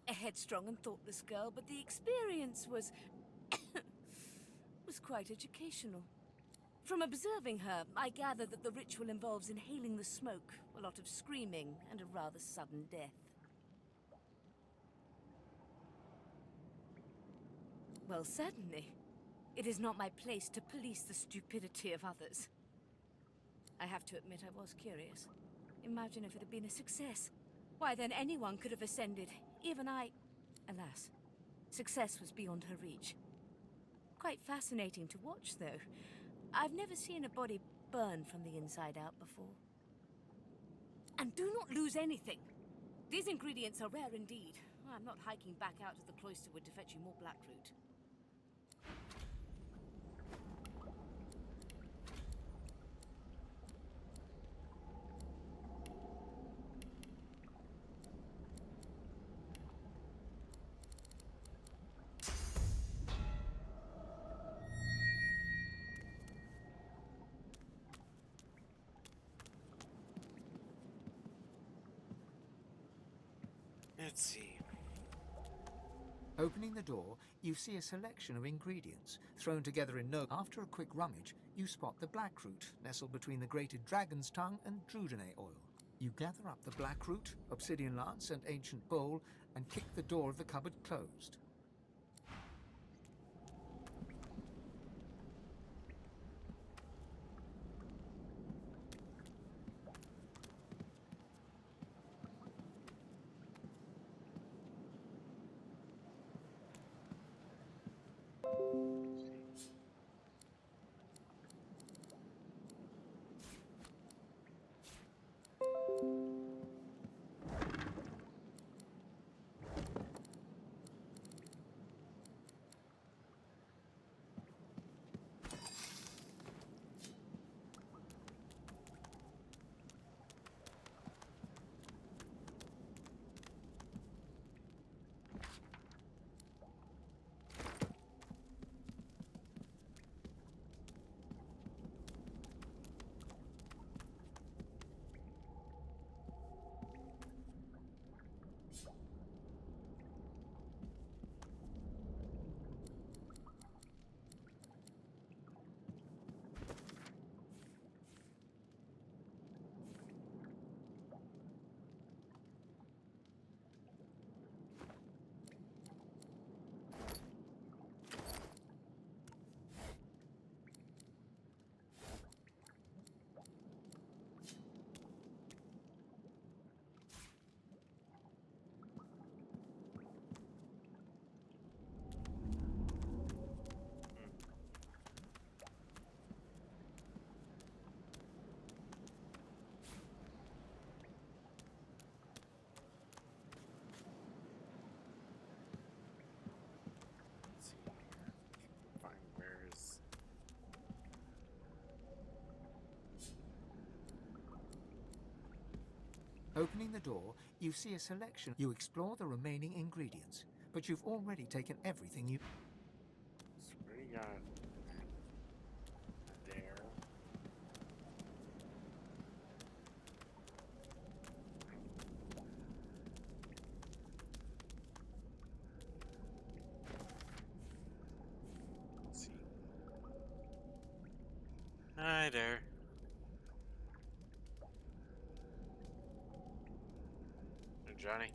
A headstrong and thoughtless girl, but the experience was... was quite educational. From observing her, I gather that the ritual involves inhaling the smoke, a lot of screaming, and a rather sudden death. Well, certainly. It is not my place to police the stupidity of others. I have to admit I was curious. Imagine if it had been a success. Why, then anyone could have ascended. Even I... Alas, success was beyond her reach. Quite fascinating to watch, though. I've never seen a body burn from the inside out before. And do not lose anything. These ingredients are rare indeed. I'm not hiking back out to the Cloisterwood to fetch you more blackroot. Let's see. Opening the door, you see a selection of ingredients thrown together in no. After a quick rummage, you spot the blackroot nestled between the grated dragon's tongue and drudene oil. You gather up the blackroot, obsidian lance, and ancient bowl and kick the door of the cupboard closed. Let's see here. Find where's. Opening the door, you see a selection. You explore the remaining ingredients, but you've already taken everything you... So where you got there. Let's see. Hi there. Hey, Johnny.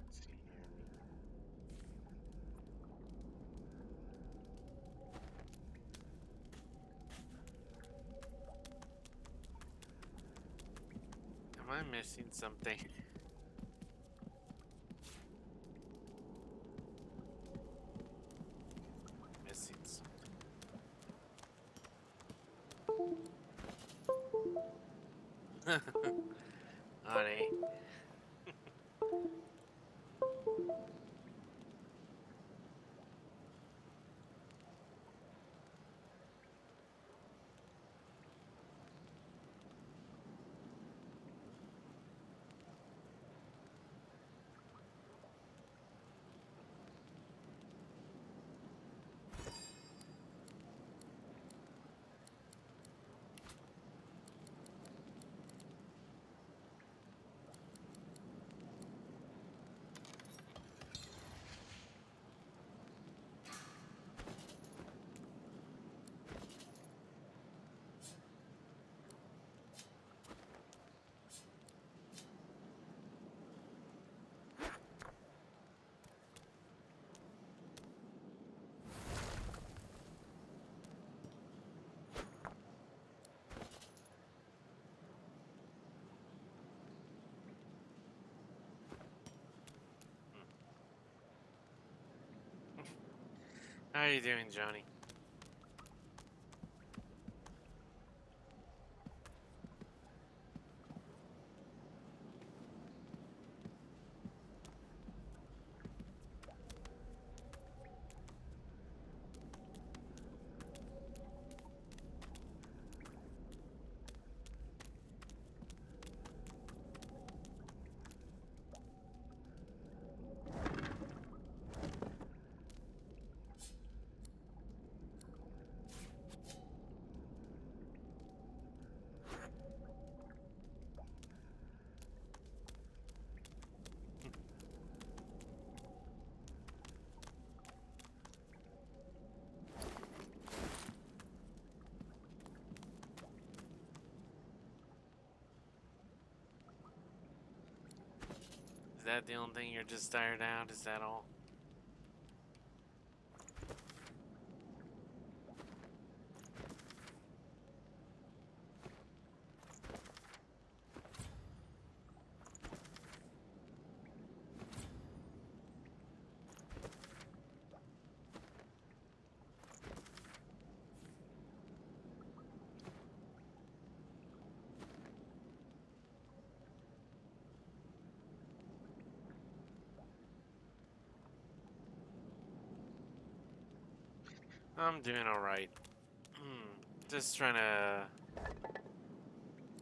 Let's see here. Am I missing something? Missing something. Honey. How are you doing, Johnny? Is that the only thing you're just tired out? Is that all? I'm doing alright. Just trying to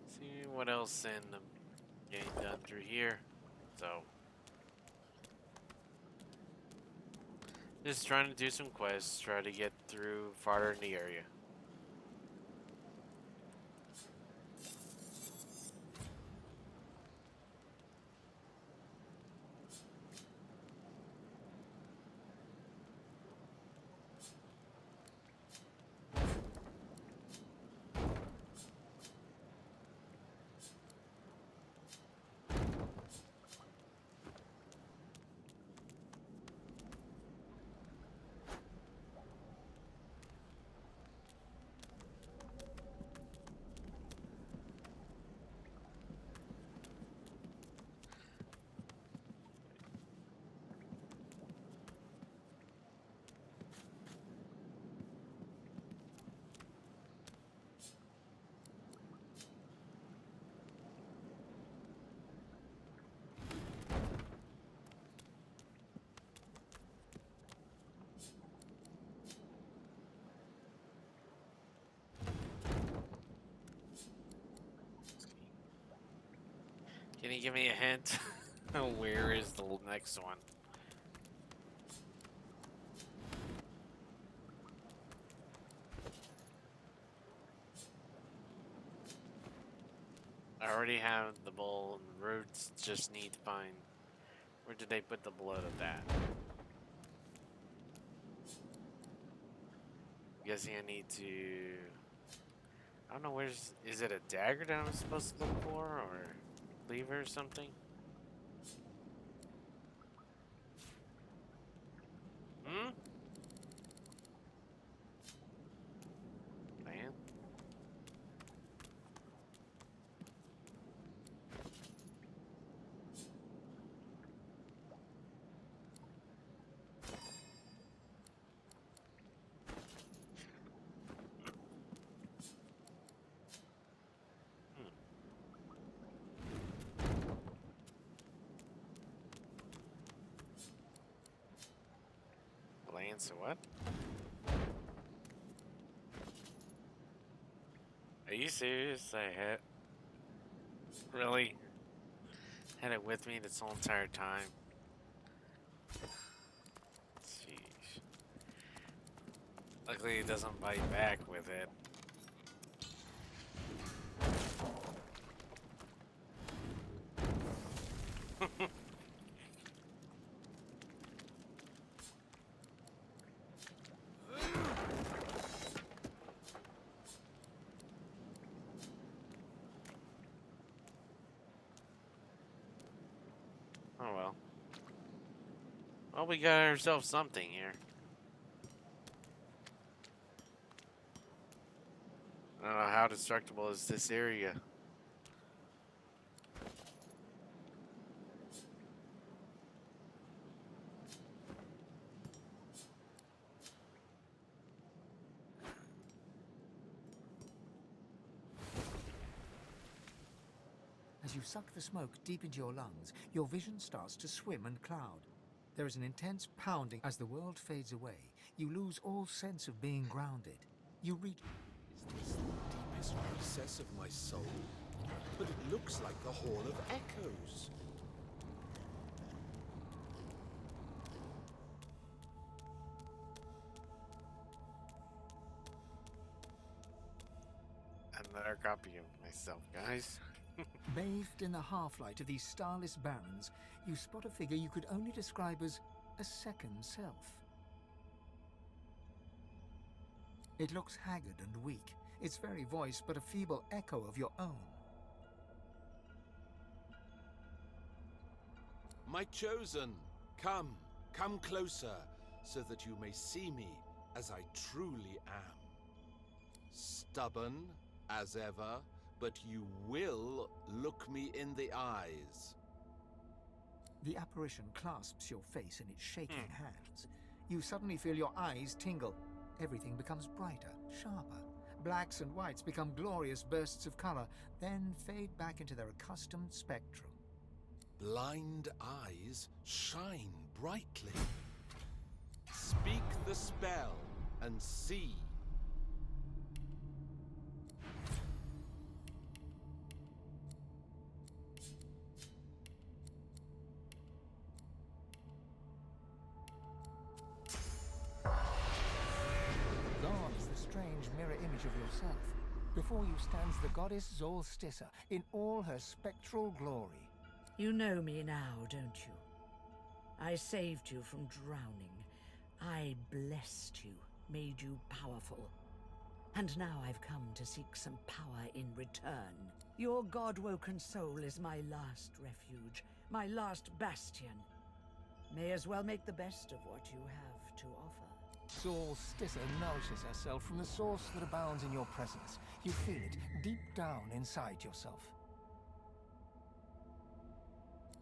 see what else in the getting done through here. So, just trying to do some quests, try to get through farther in the area. Can you give me a hint? Where is the next one? I already have the bowl and the roots, just need to find where did they put the blood of that? I'm guessing I need to, I don't know, is it a dagger that I'm supposed to look for, or cleaver or something? Hmm? Man. Lance, what? Are you serious? Really? Had it with me this whole entire time? Jeez. Luckily it doesn't bite back with it. Oh well. Well, we got ourselves something here. I don't know how destructible is this area. As you suck the smoke deep into your lungs, your vision starts to swim and cloud. There is an intense pounding as the world fades away. You lose all sense of being grounded. You reach... Is this the deepest recess of my soul? But it looks like the Hall of Echoes. Another copy of myself, guys. Bathed in the half-light of these starless barrens, you spot a figure you could only describe as a second self. It looks haggard and weak, its very voice but a feeble echo of your own. My chosen, come closer, so that you may see me as I truly am. Stubborn, as ever, but you will look me in the eyes. The apparition clasps your face in its shaking hands. You suddenly feel your eyes tingle. Everything becomes brighter, sharper. Blacks and whites become glorious bursts of color, then fade back into their accustomed spectrum. Blind eyes shine brightly. Speak the spell and see. Gone is the strange mirror image of yourself. Before you stands the goddess Zolstissa in all her spectral glory. You know me now, don't you? I saved you from drowning. I blessed you, made you powerful. And now I've come to seek some power in return. Your god-woken soul is my last refuge, my last bastion. May as well make the best of what you have to offer. Zolstissa nourishes herself from the source that abounds in your presence. You feel it deep down inside yourself.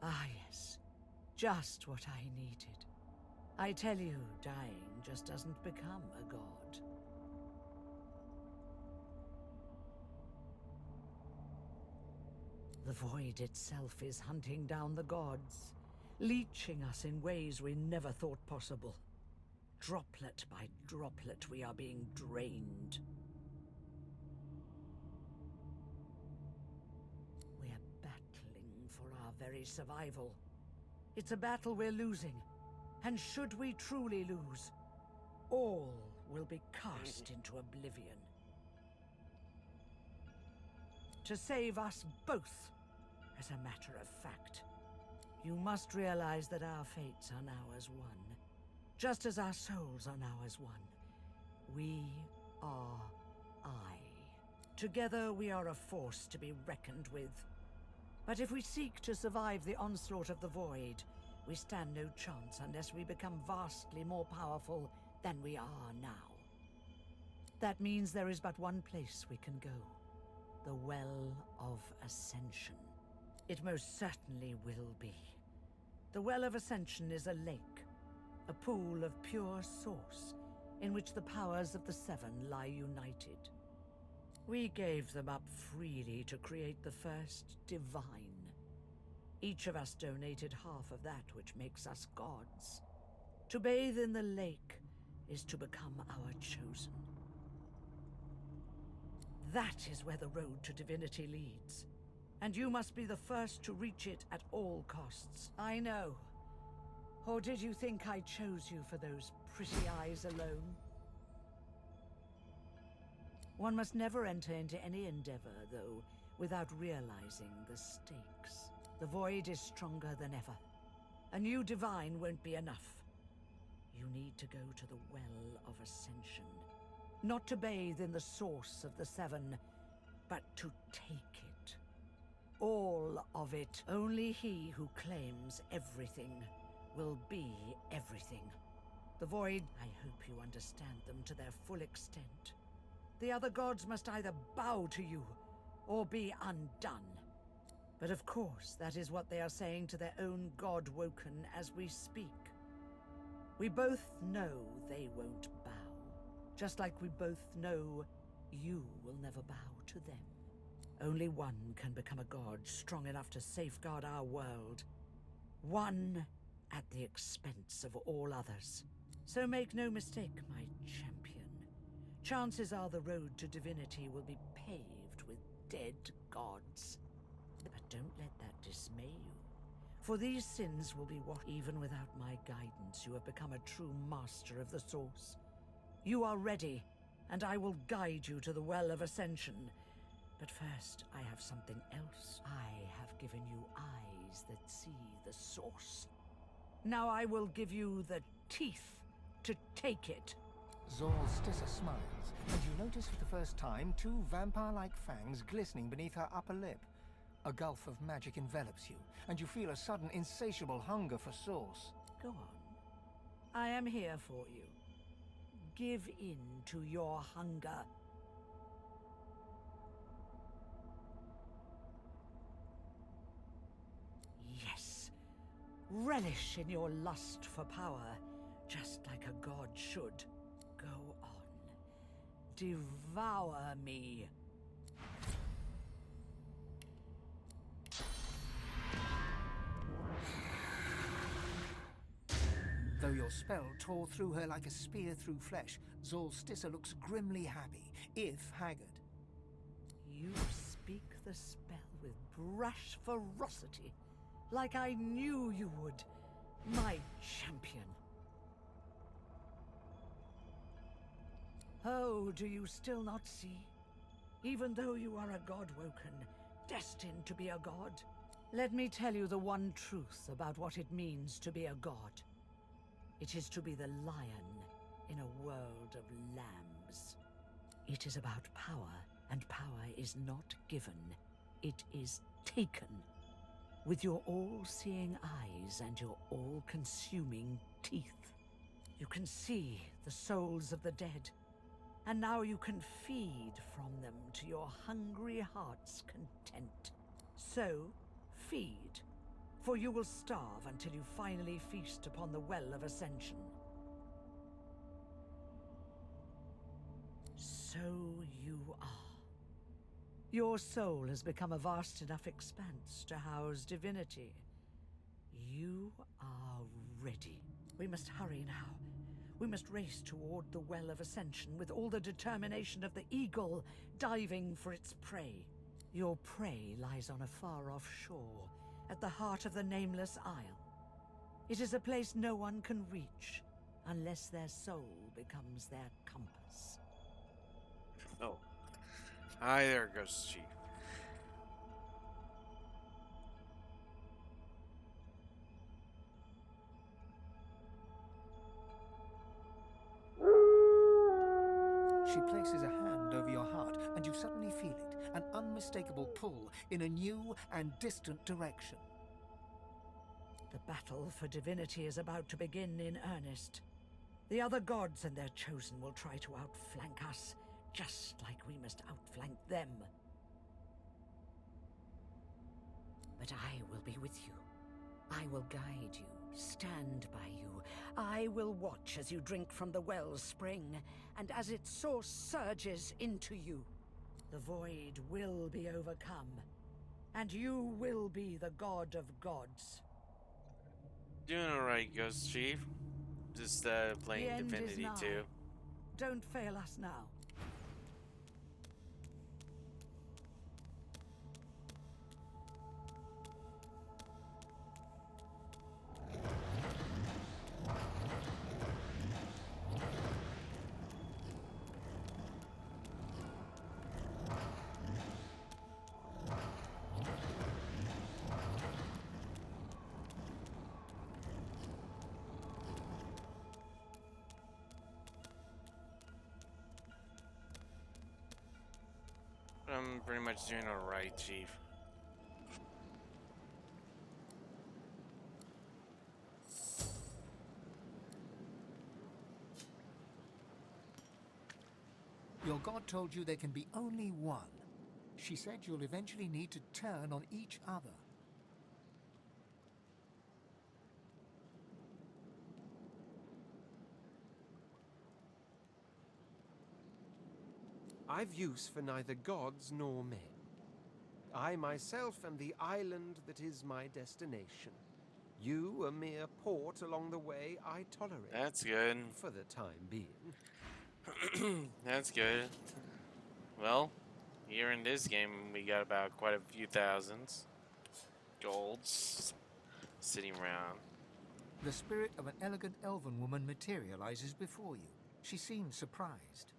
Ah, yes. Just what I needed. I tell you, dying just doesn't become a god. The void itself is hunting down the gods, leeching us in ways we never thought possible. Droplet by droplet, we are being drained. For our very survival. It's a battle we're losing, and should we truly lose, all will be cast into oblivion. To save us both, as a matter of fact, you must realize that our fates are now as one, just as our souls are now as one. We are I. Together we are a force to be reckoned with. But if we seek to survive the onslaught of the Void, we stand no chance unless we become vastly more powerful than we are now. That means there is but one place we can go. The Well of Ascension. It most certainly will be. The Well of Ascension is a lake, a pool of pure source, in which the powers of the Seven lie united. We gave them up freely to create the first divine. Each of us donated half of that which makes us gods. To bathe in the lake is to become our chosen. That is where the road to divinity leads. And you must be the first to reach it at all costs. I know. Or did you think I chose you for those pretty eyes alone? One must never enter into any endeavor, though, without realizing the stakes. The Void is stronger than ever. A new divine won't be enough. You need to go to the Well of Ascension. Not to bathe in the source of the Seven, but to take it. All of it. Only he who claims everything will be everything. The Void, I hope you understand them to their full extent. The other gods must either bow to you, or be undone. But of course, that is what they are saying to their own god woken as we speak. We both know they won't bow, just like we both know you will never bow to them. Only one can become a god strong enough to safeguard our world. One at the expense of all others. So make no mistake, my champion. Chances are the road to divinity will be paved with dead gods. But don't let that dismay you. For these sins will be washed. Even without my guidance, you have become a true master of the Source. You are ready, and I will guide you to the Well of Ascension. But first, I have something else. I have given you eyes that see the Source. Now I will give you the teeth to take it. Zor Stissa smiles, and you notice for the first time 2 vampire-like fangs glistening beneath her upper lip. A gulf of magic envelops you, and you feel a sudden insatiable hunger for Source. Go on. I am here for you. Give in to your hunger. Yes. Relish in your lust for power, just like a god should. Go on. Devour me. Though your spell tore through her like a spear through flesh, Zor Stissa looks grimly happy, if haggard. You speak the spell with brash ferocity, like I knew you would, my champion. Oh, do you still not see? Even though you are a god-woken, destined to be a god, let me tell you the one truth about what it means to be a god. It is to be the lion in a world of lambs. It is about power, and power is not given. It is taken. With your all-seeing eyes and your all-consuming teeth. You can see the souls of the dead, and now you can feed from them to your hungry heart's content. So, feed. For you will starve until you finally feast upon the Well of Ascension. So you are. Your soul has become a vast enough expanse to house divinity. You are ready. We must hurry now. We must race toward the Well of Ascension with all the determination of the eagle diving for its prey. Your prey lies on a far-off shore, at the heart of the Nameless Isle. It is a place no one can reach, unless their soul becomes their compass. Oh. Hi there, Ghost Chief. She places a hand over your heart, and you suddenly feel it, an unmistakable pull in a new and distant direction. The battle for divinity is about to begin in earnest. The other gods and their chosen will try to outflank us, just like we must outflank them. But I will be with you. I will guide you, stand by you. I will watch as you drink from the wellspring, and as its source surges into you. The void will be overcome, and you will be the god of gods. Doing alright, Ghost Chief. Just playing The end is Divinity nigh. 2. Don't fail us now. I'm pretty much doing alright, Chief. Your god told you there can be only one. She said you'll eventually need to turn on each other. I've use for neither gods nor men. I myself am the island that is my destination. You, a mere port along the way I tolerate. That's good. For the time being. That's good. Well, here in this game, we got about quite a few thousands golds sitting around. The spirit of an elegant elven woman materializes before you. She seems surprised.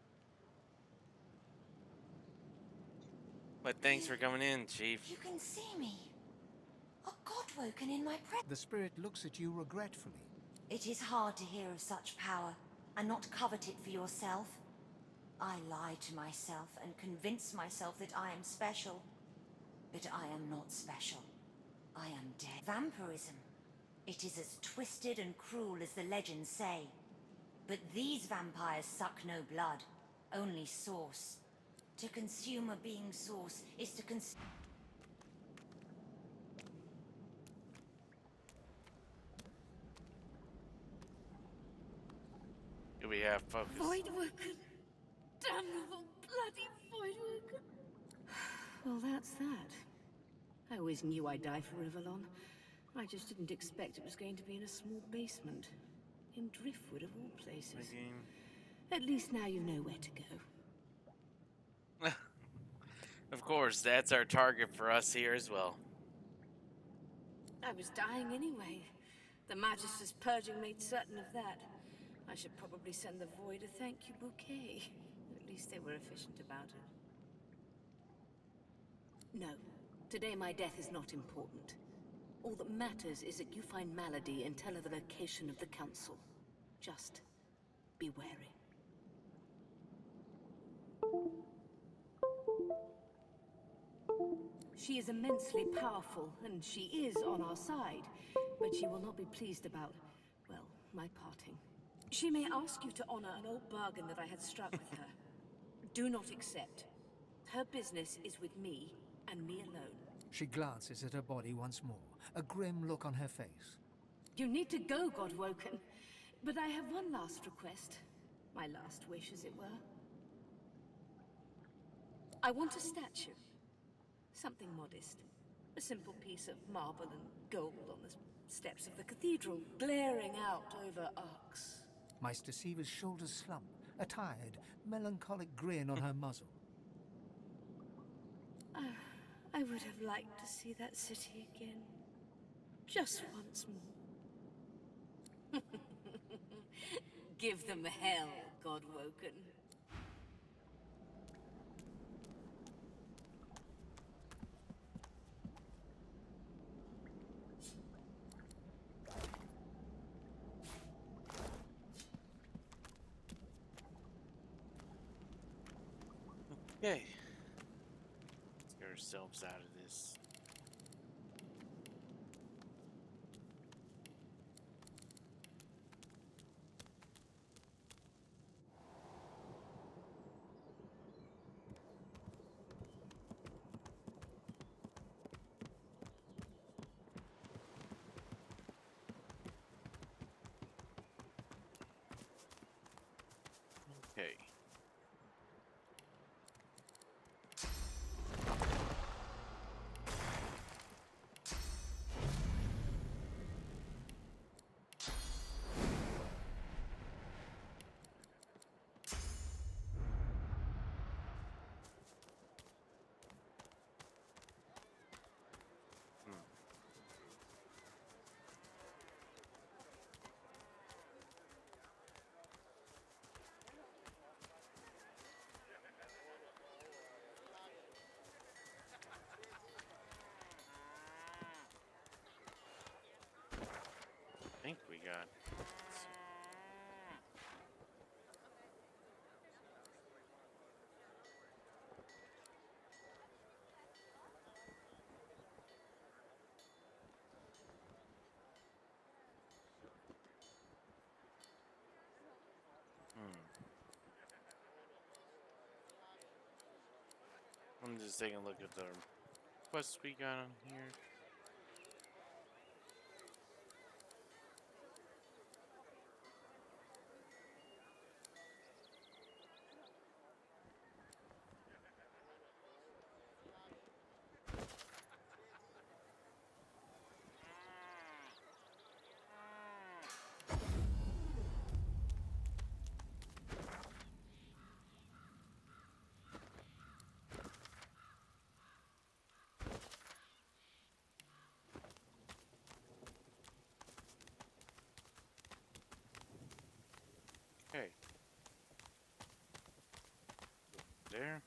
But thanks for coming in, Chief. You can see me. A god woken in my presence. The spirit looks at you regretfully. It is hard to hear of such power and not covet it for yourself. I lie to myself and convince myself that I am special. But I am not special. I am dead. Vampirism. It is as twisted and cruel as the legends say. But these vampires suck no blood, only source. To consume a being's source is to consume... Do we have focus? Voidwoken! Damnable bloody Voidwoken! Well, that's that. I always knew I'd die for Rivellon. I just didn't expect it was going to be in a small basement. In Driftwood, of all places. At least now you know where to go. Of course, that's our target for us here as well. I was dying anyway. The Magister's purging made certain of that. I should probably send the Void a thank you bouquet. At least they were efficient about it. No, today my death is not important. All that matters is that you find Malady and tell her the location of the Council. Just be wary. She is immensely powerful, and she is on our side, but she will not be pleased about, well, my parting. She may ask you to honor an old bargain that I had struck with her. Do not accept. Her business is with me, and me alone. She glances at her body once more, a grim look on her face. You need to go, Godwoken. But I have one last request. My last wish, as it were. I want a statue. Something modest. A simple piece of marble and gold on the steps of the cathedral, glaring out over arcs. Meister Siever's shoulders slump, a tired, melancholic grin on her muzzle. I would have liked to see that city again. Just once more. Give them hell, Godwoken. Okay. Let's get ourselves out of this. Okay. I think we got. I'm just taking a look at the quests we got on here. there.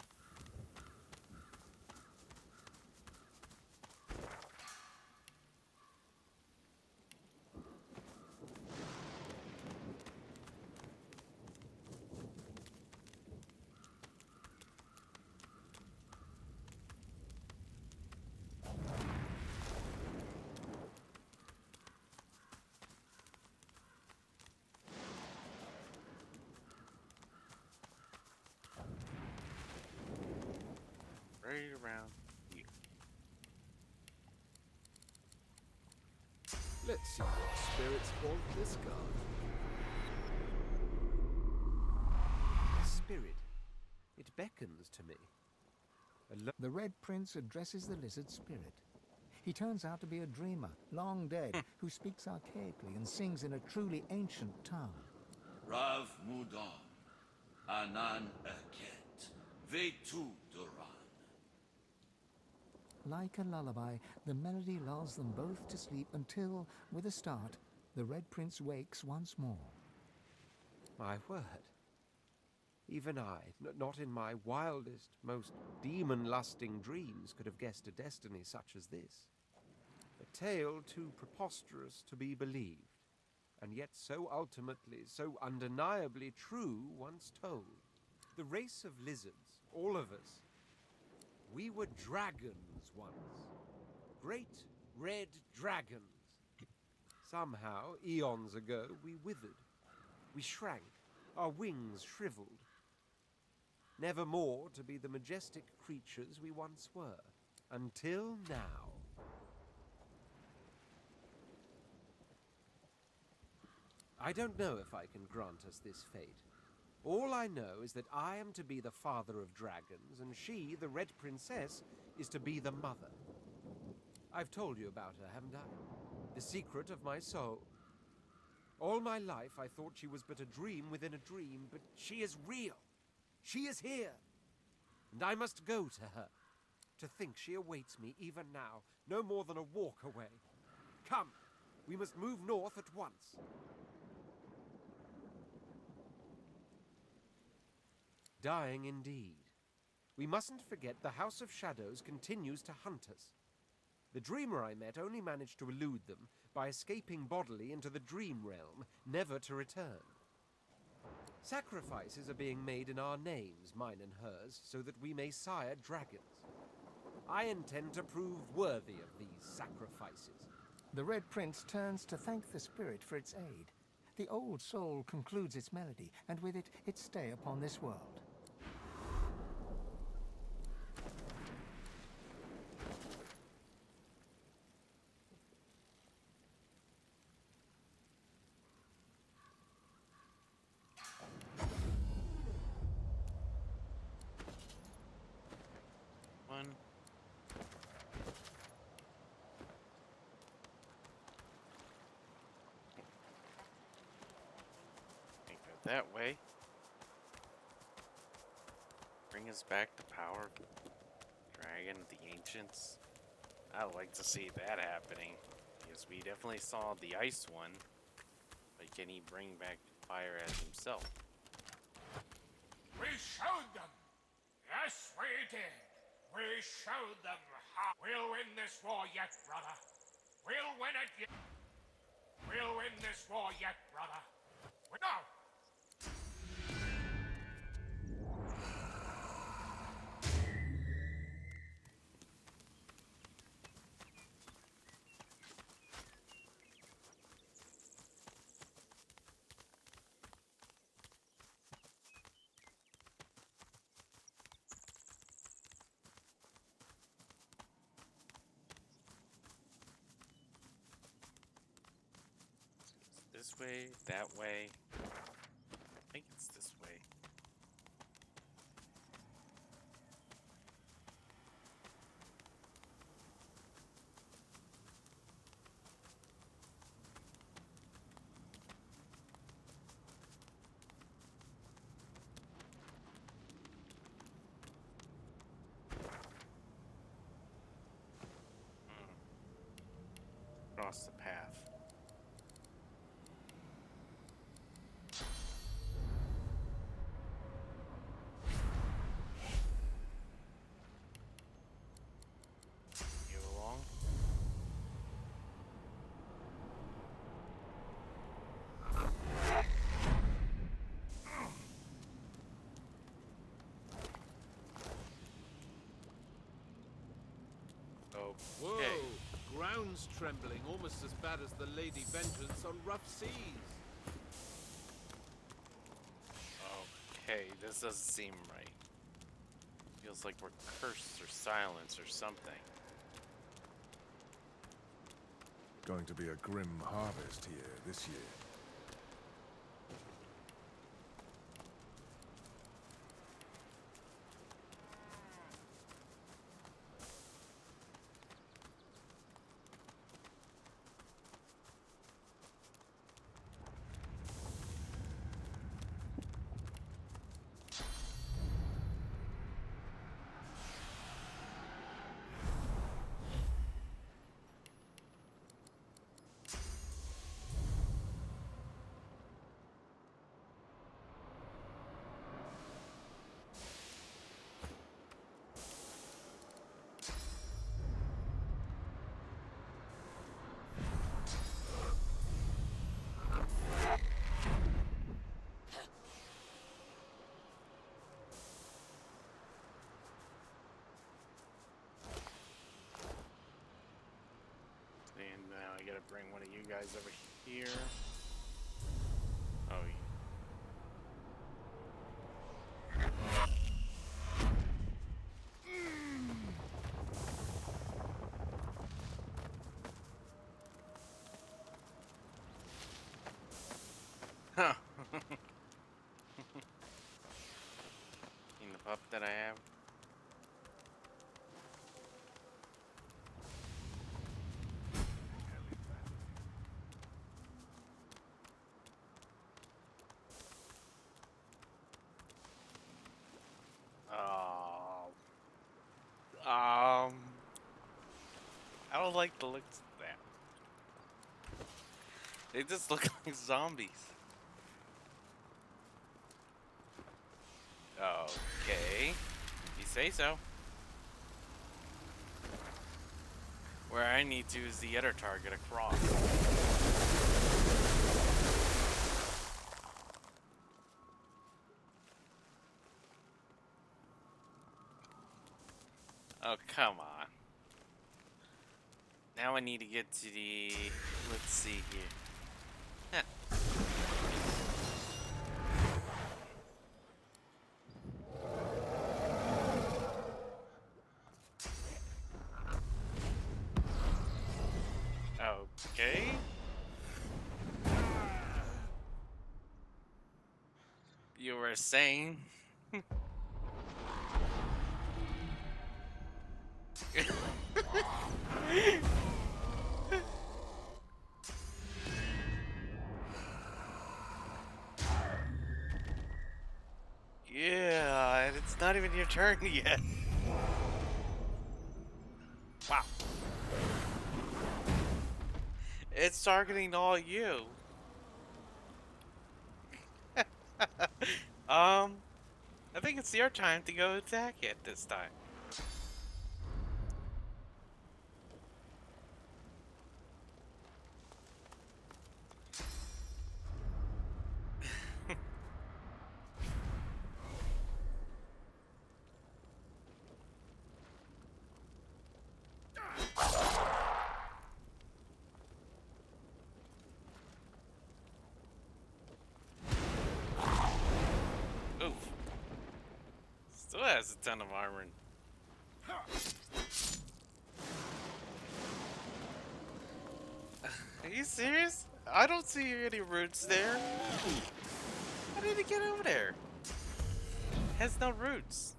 Right around here. Let's see what spirits haunt this garden. A spirit. It beckons to me. The Red Prince addresses the lizard spirit. He turns out to be a dreamer, long dead, who speaks archaically and sings in a truly ancient tongue. Rav Mudon, Anan Eket, Vetu Duran. Like a lullaby, the melody lulls them both to sleep until, with a start, the Red Prince wakes once more. My word. Even I, not in my wildest, most demon-lusting dreams, could have guessed a destiny such as this. A tale too preposterous to be believed, and yet so ultimately, so undeniably true once told. The race of lizards, all of us, we were dragons once. Great red dragons. Somehow, eons ago, we withered. We shrank, our wings shriveled. Never more to be the majestic creatures we once were. Until now. I don't know if I can grant us this fate. All I know is that I am to be the father of dragons, and she, the Red Princess, is to be the mother. I've told you about her, haven't I? The secret of my soul. All my life I thought she was but a dream within a dream, but she is real. She is here. And I must go to her. To think she awaits me even now, no more than a walk away. Come, we must move north at once. Dying indeed. We mustn't forget the House of Shadows continues to hunt us. The dreamer I met only managed to elude them by escaping bodily into the dream realm, never to return. Sacrifices are being made in our names, mine and hers, so that we may sire dragons. I intend to prove worthy of these sacrifices. The Red Prince turns to thank the spirit for its aid. The old soul concludes its melody, and with it, its stay upon this world. One. Can't go that way. Bring us back the power of Dragon of the Ancients. I'd like to see that happening, because we definitely saw the ice one, but can he bring back fire as himself? We showed them! Yes, we did! We showed them how. We'll win this war yet, brother. We'll win it yet. We'll win this war yet, brother. No! This way, that way. I think it's this way. Cross the path. Whoa! Okay. Ground's trembling almost as bad as the Lady Vengeance on rough seas. Okay, this doesn't seem right. Feels like we're cursed or silenced or something. Going to be a grim harvest here this year. And now I gotta bring one of you guys over here. Oh, huh. In the pup that I have. Oh. I don't like the looks of that. They just look like zombies. Okay. You say so. Where I need to is the other target across. Oh, come on. Now I need to get to the... Let's see here. Huh. Okay. You were saying... Yeah, and it's not even your turn yet. Wow. It's targeting all you. I think it's your time to go attack it this time. Oof. Still has a ton of armor. Are you serious? I don't see any roots there. How did it get over there? It has no roots.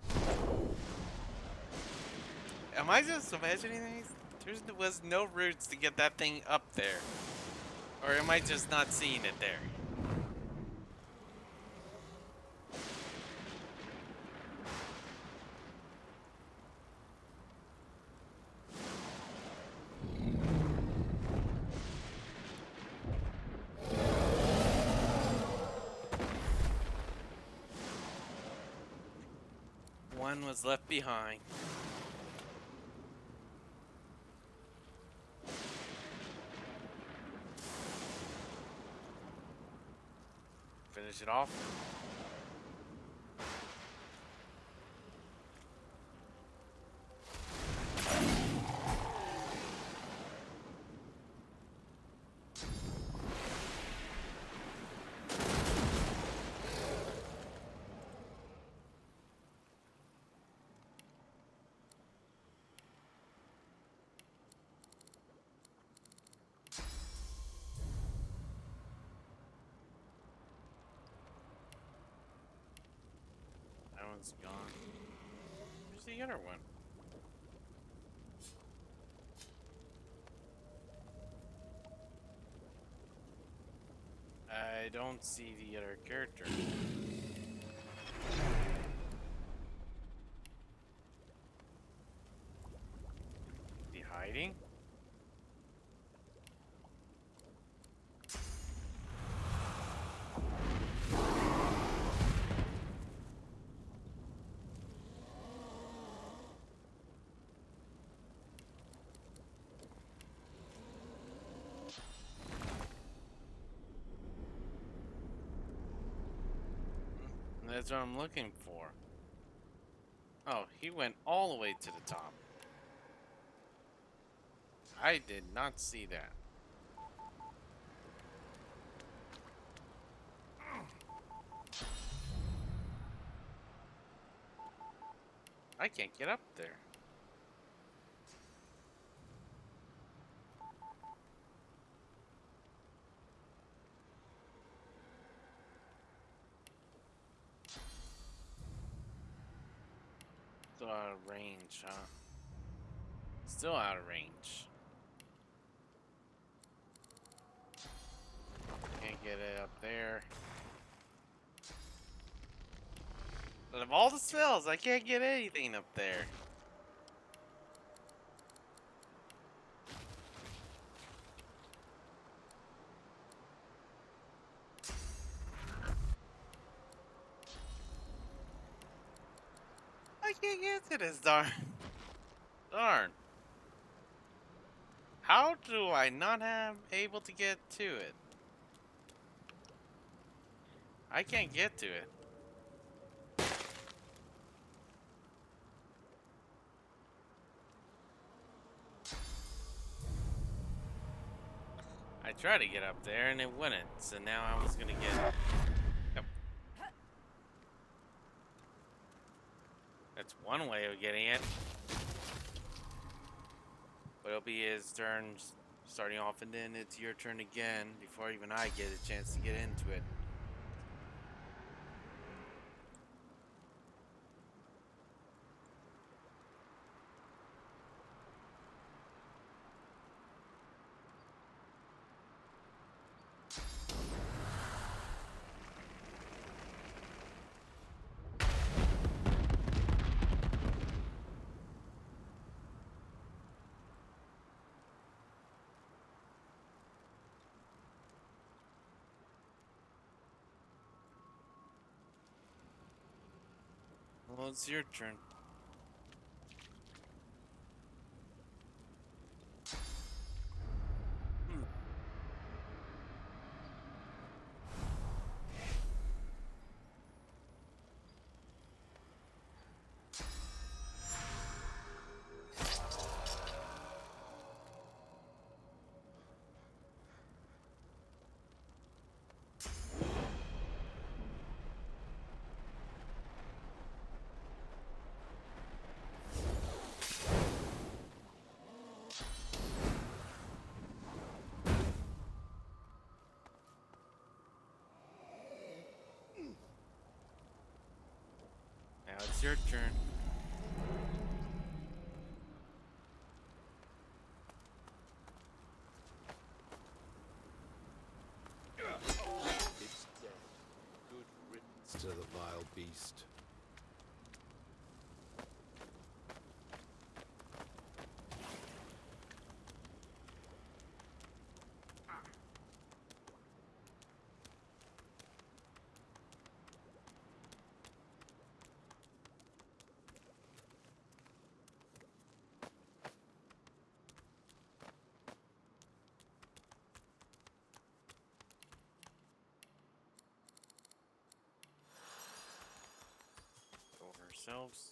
Am I just imagining these? There was no roots to get that thing up there. Or am I just not seeing it there? One was left behind. Finish it off. one's gone. Where's the other one? I don't see the other character. Is he hiding? That's what I'm looking for. Oh, he went all the way to the top. I did not see that. I can't get up there. Still out of range, huh? Still out of range. Can't get it up there. But of all the spells, I can't get anything up there. I can't get to this darn. Darn. How do I not have able to get to it? I can't get to it. I tried to get up there and it wouldn't, so now I was gonna get. Yep. That's one way of getting it. But it'll be his turn starting off, and then it's your turn again before even I get a chance to get into it. Well, it's your turn. Now it's your turn. It's dead. Good riddance to the vile beast. Go ourselves.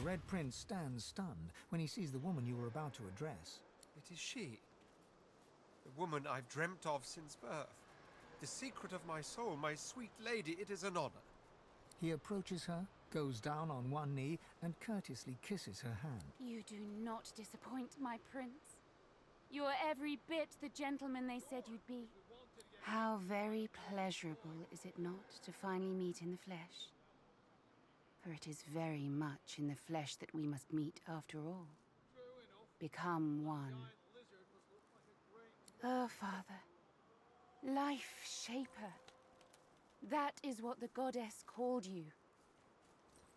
Red Prince stands stunned when he sees the woman you were about to address. It is she. The woman I've dreamt of since birth. The secret of my soul, my sweet lady, it is an honor. He approaches her, goes down on one knee, and courteously kisses her hand. You do not disappoint, my prince. You are every bit the gentleman they said you'd be. How very pleasurable, is it not, to finally meet in the flesh? For it is very much in the flesh that we must meet after all. Become one. Oh, Father. Life shaper. That is what the goddess called you.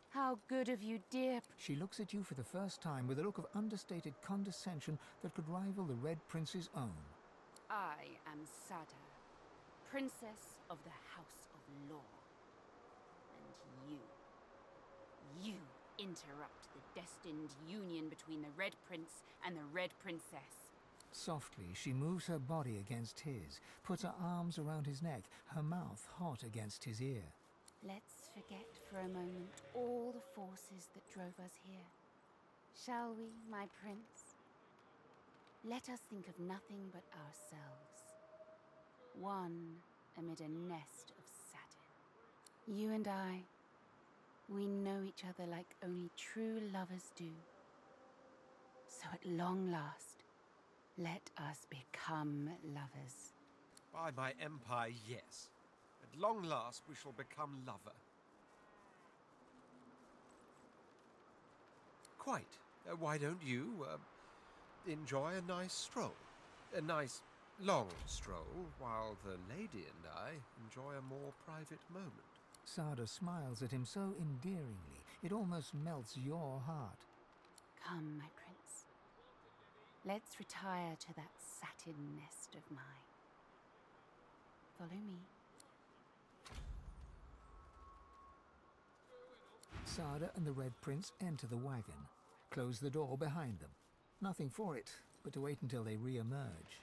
How good of you, dear. She looks at you for the first time with a look of understated condescension that could rival the Red Prince's own. I am Sada, Princess of the House of Law. And you interrupt the destined union between the Red Prince and the Red Princess. Softly, she moves her body against his, puts her arms around his neck, her mouth hot against his ear. Let's forget for a moment all the forces that drove us here. Shall we, my prince? Let us think of nothing but ourselves. One amid a nest of satin. You and I, we know each other like only true lovers do. So at long last, let us become lovers. By my empire, yes. At long last, we shall become lover. Quite. Why don't you, enjoy a nice stroll? A nice, long stroll, while the lady and I enjoy a more private moment. Sada smiles at him so endearingly, it almost melts your heart. Come, my prince. Let's retire to that satin nest of mine. Follow me. Sada and the Red Prince enter the wagon, close the door behind them. Nothing for it but to wait until they re-emerge.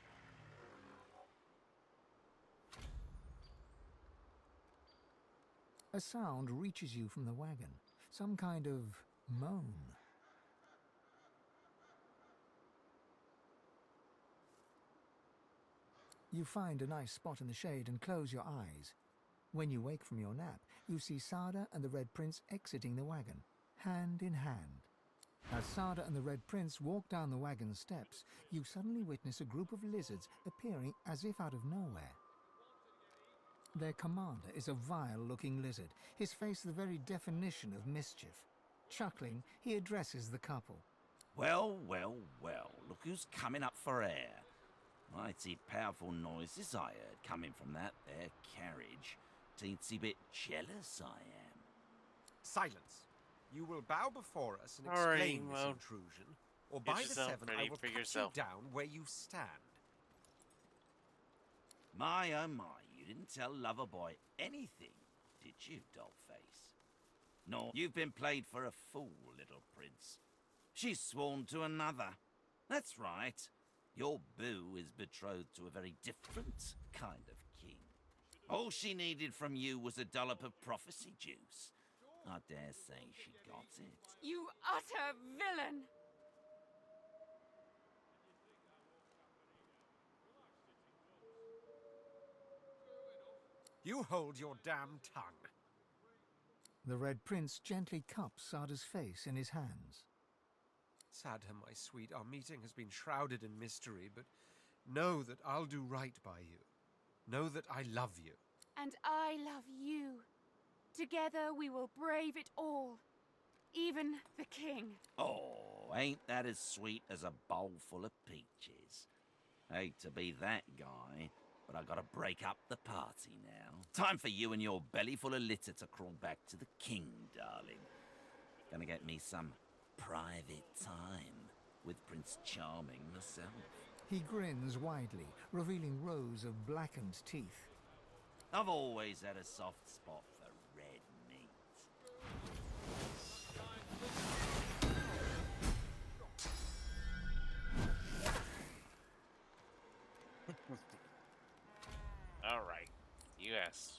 A sound reaches you from the wagon, some kind of moan. You find a nice spot in the shade and close your eyes. When you wake from your nap, you see Sada and the Red Prince exiting the wagon, hand in hand. As Sada and the Red Prince walk down the wagon steps, you suddenly witness a group of lizards appearing as if out of nowhere. Their commander is a vile-looking lizard, his face the very definition of mischief. Chuckling, he addresses the couple. Well, well, well, look who's coming up for air. Mighty powerful noises I heard coming from that there carriage. Teensy bit jealous I am. Silence. You will bow before us and Alright, explain this well, intrusion, or by the seven I will cut you down where you stand. My oh my, you didn't tell Loverboy anything, did you, Dollface? No, you've been played for a fool, little prince. She's sworn to another. That's right. Your boo is betrothed to a very different kind of king. All she needed from you was a dollop of prophecy juice. I dare say she got it. You utter villain! You hold your damn tongue. The Red Prince gently cups Sada's face in his hands. Sada, my sweet, our meeting has been shrouded in mystery, but know that I'll do right by you. Know that I love you. And I love you. Together we will brave it all. Even the king. Oh, ain't that as sweet as a bowl full of peaches? Hate to be that guy, but I gotta break up the party now. Time for you and your belly full of litter to crawl back to the king, darling. Gonna get me some private time with Prince Charming myself. He grins widely, revealing rows of blackened teeth. I've always had a soft spot for red meat. All right, yes.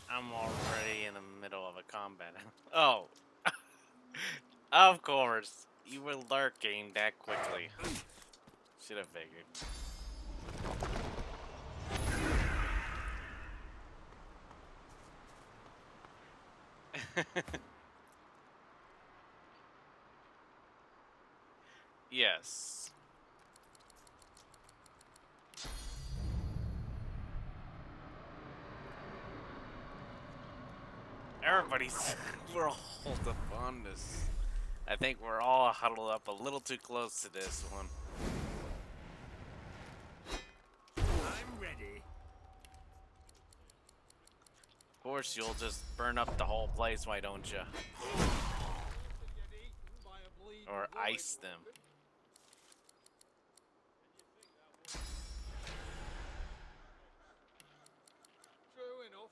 I'm already in the middle of a combat. Oh, of course. You were lurking that quickly. Should have figured. Yes. Everybody's we're all up on this. I think we're all huddled up a little too close to this one. I'm ready. Of course, you'll just burn up the whole place, why don't you? Or ice them. True enough.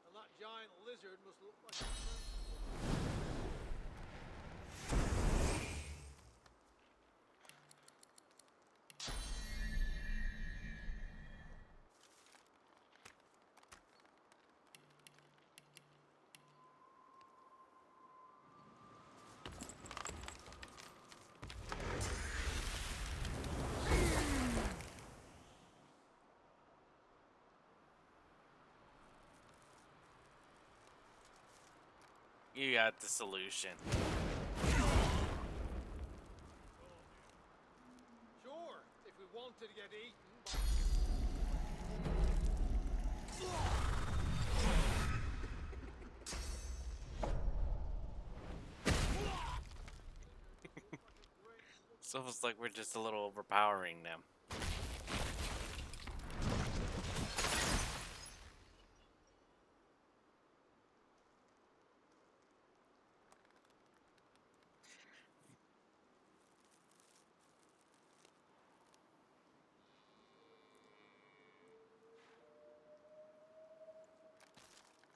And that giant lizard must look like a... You got the solution. Sure, if we wanted to get eaten It's almost like we're just a little overpowering them.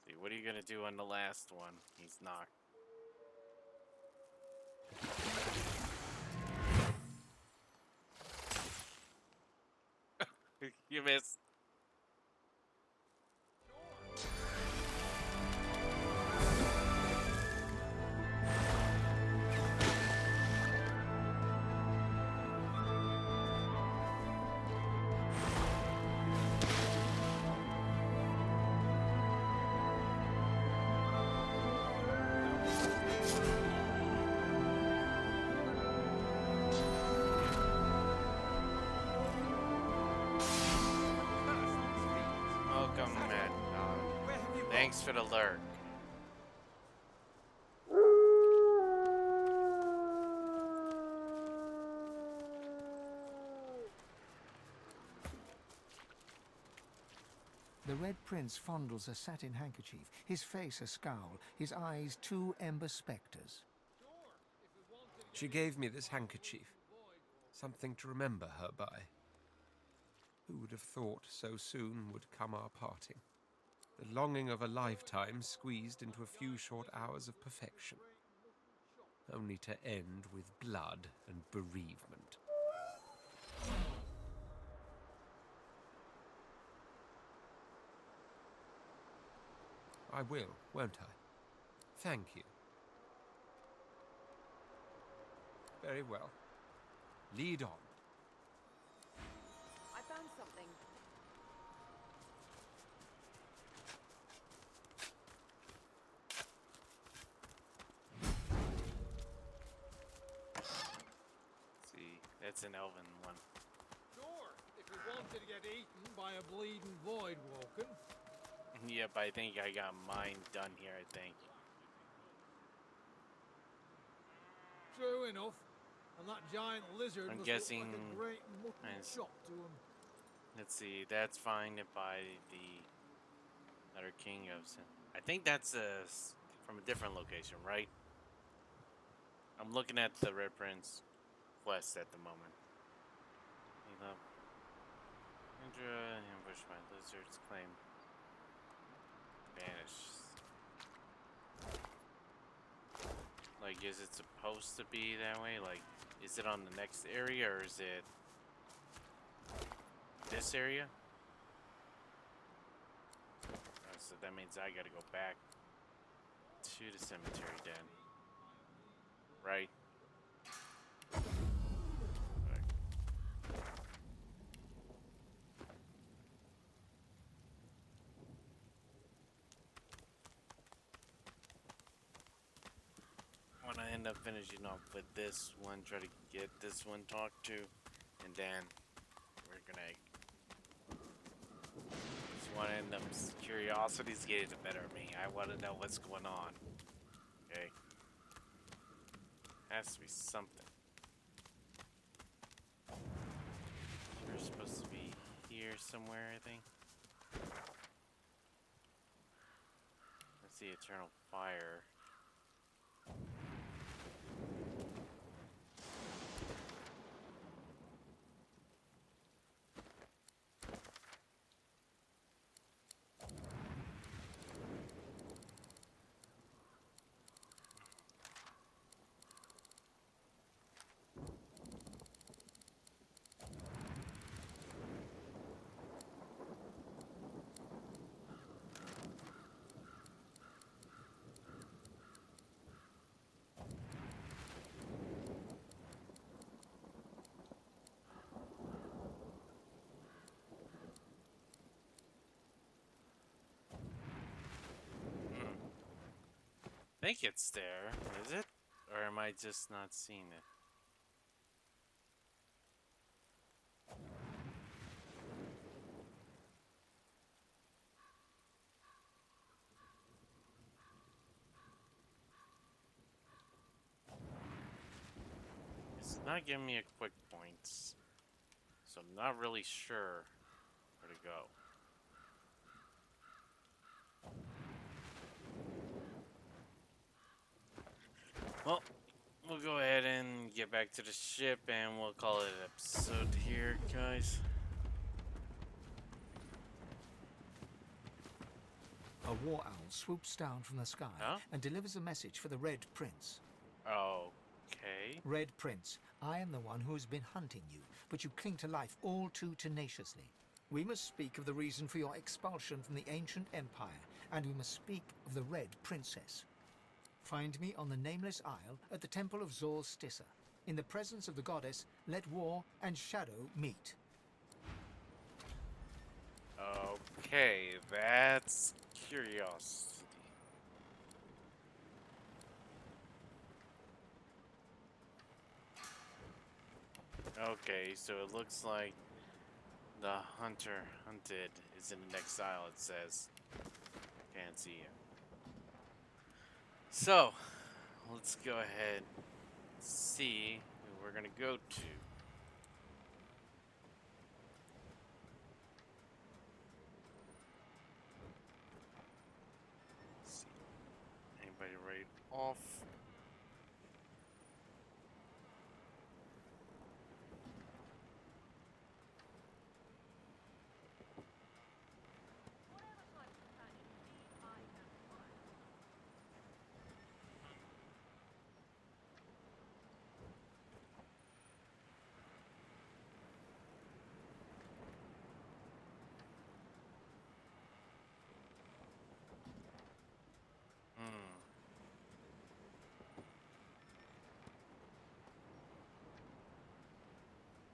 See, what are you gonna do on the last one? He's knocked. You missed. Welcome, Matt. Thanks for the lurk. The Red Prince fondles a satin handkerchief, his face a scowl, his eyes two ember spectres. She gave me this handkerchief, something to remember her by. Who would have thought so soon would come our parting? The longing of a lifetime squeezed into a few short hours of perfection, only to end with blood and bereavement. I will, won't I? Thank you. Very well. Lead on. I found something. See, that's an elven one. Sure, if we wanted to get eaten by a bleeding void walking. Yep, I think I got mine done here, I think. True enough. And that giant lizard I'm must guessing... look like a great mutton Nice. chop to him. Let's see, that's fine by the Letter King of Sin. I think that's from a different location, right? I'm looking at the Red Prince quest at the moment. Indra, ambushed by lizards, claim vanish. Like, is it supposed to be that way? Like, is it on the next area or is it this area? Let's so that means I gotta go back to the cemetery then. Right? When I end up finishing off with this one, try to get this one talked to, and then we're gonna just want to end up. Curiosity's getting the better of me. I want to know what's going on. Okay, has to be something. You're supposed to be here somewhere, I think. That's the eternal fire. I think it's there, is it? Or am I just not seeing it? It's not giving me a quick points, so I'm not really sure where to go. Well, we'll go ahead and get back to the ship and we'll call it an episode here, guys. A war owl swoops down from the sky and delivers a message for the Red Prince. Okay. Red Prince, I am the one who has been hunting you, but you cling to life all too tenaciously. We must speak of the reason for your expulsion from the ancient empire, and we must speak of the Red Princess. Find me on the Nameless Isle at the Temple of Zor Stissa. In the presence of the goddess, let war and shadow meet. Okay, that's curiosity. Okay, so it looks like the hunter hunted is in the next aisle, it says. Can't see him. So, let's go ahead and see who we're gonna go to. Let's see. Anybody ready off?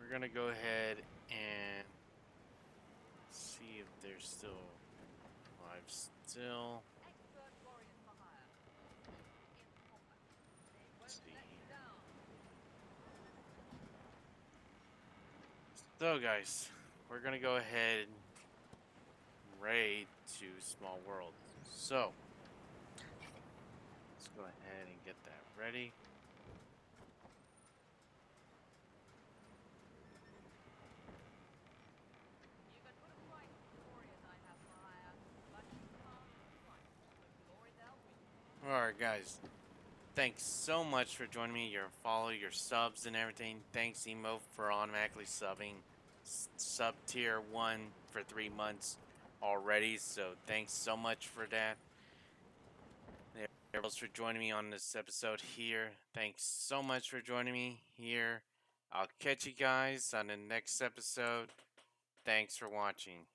We're gonna go ahead and see if they're still alive still. Let's see. So guys, we're gonna go ahead and raid to Small World. So let's go ahead and get that ready. Alright guys, thanks so much for joining me, your follow, your subs and everything. Thanks Emo for automatically subbing sub tier 1 for 3 months already, so thanks so much for that. Everybody else for joining me on this episode here. Thanks so much for joining me here. I'll catch you guys on the next episode. Thanks for watching.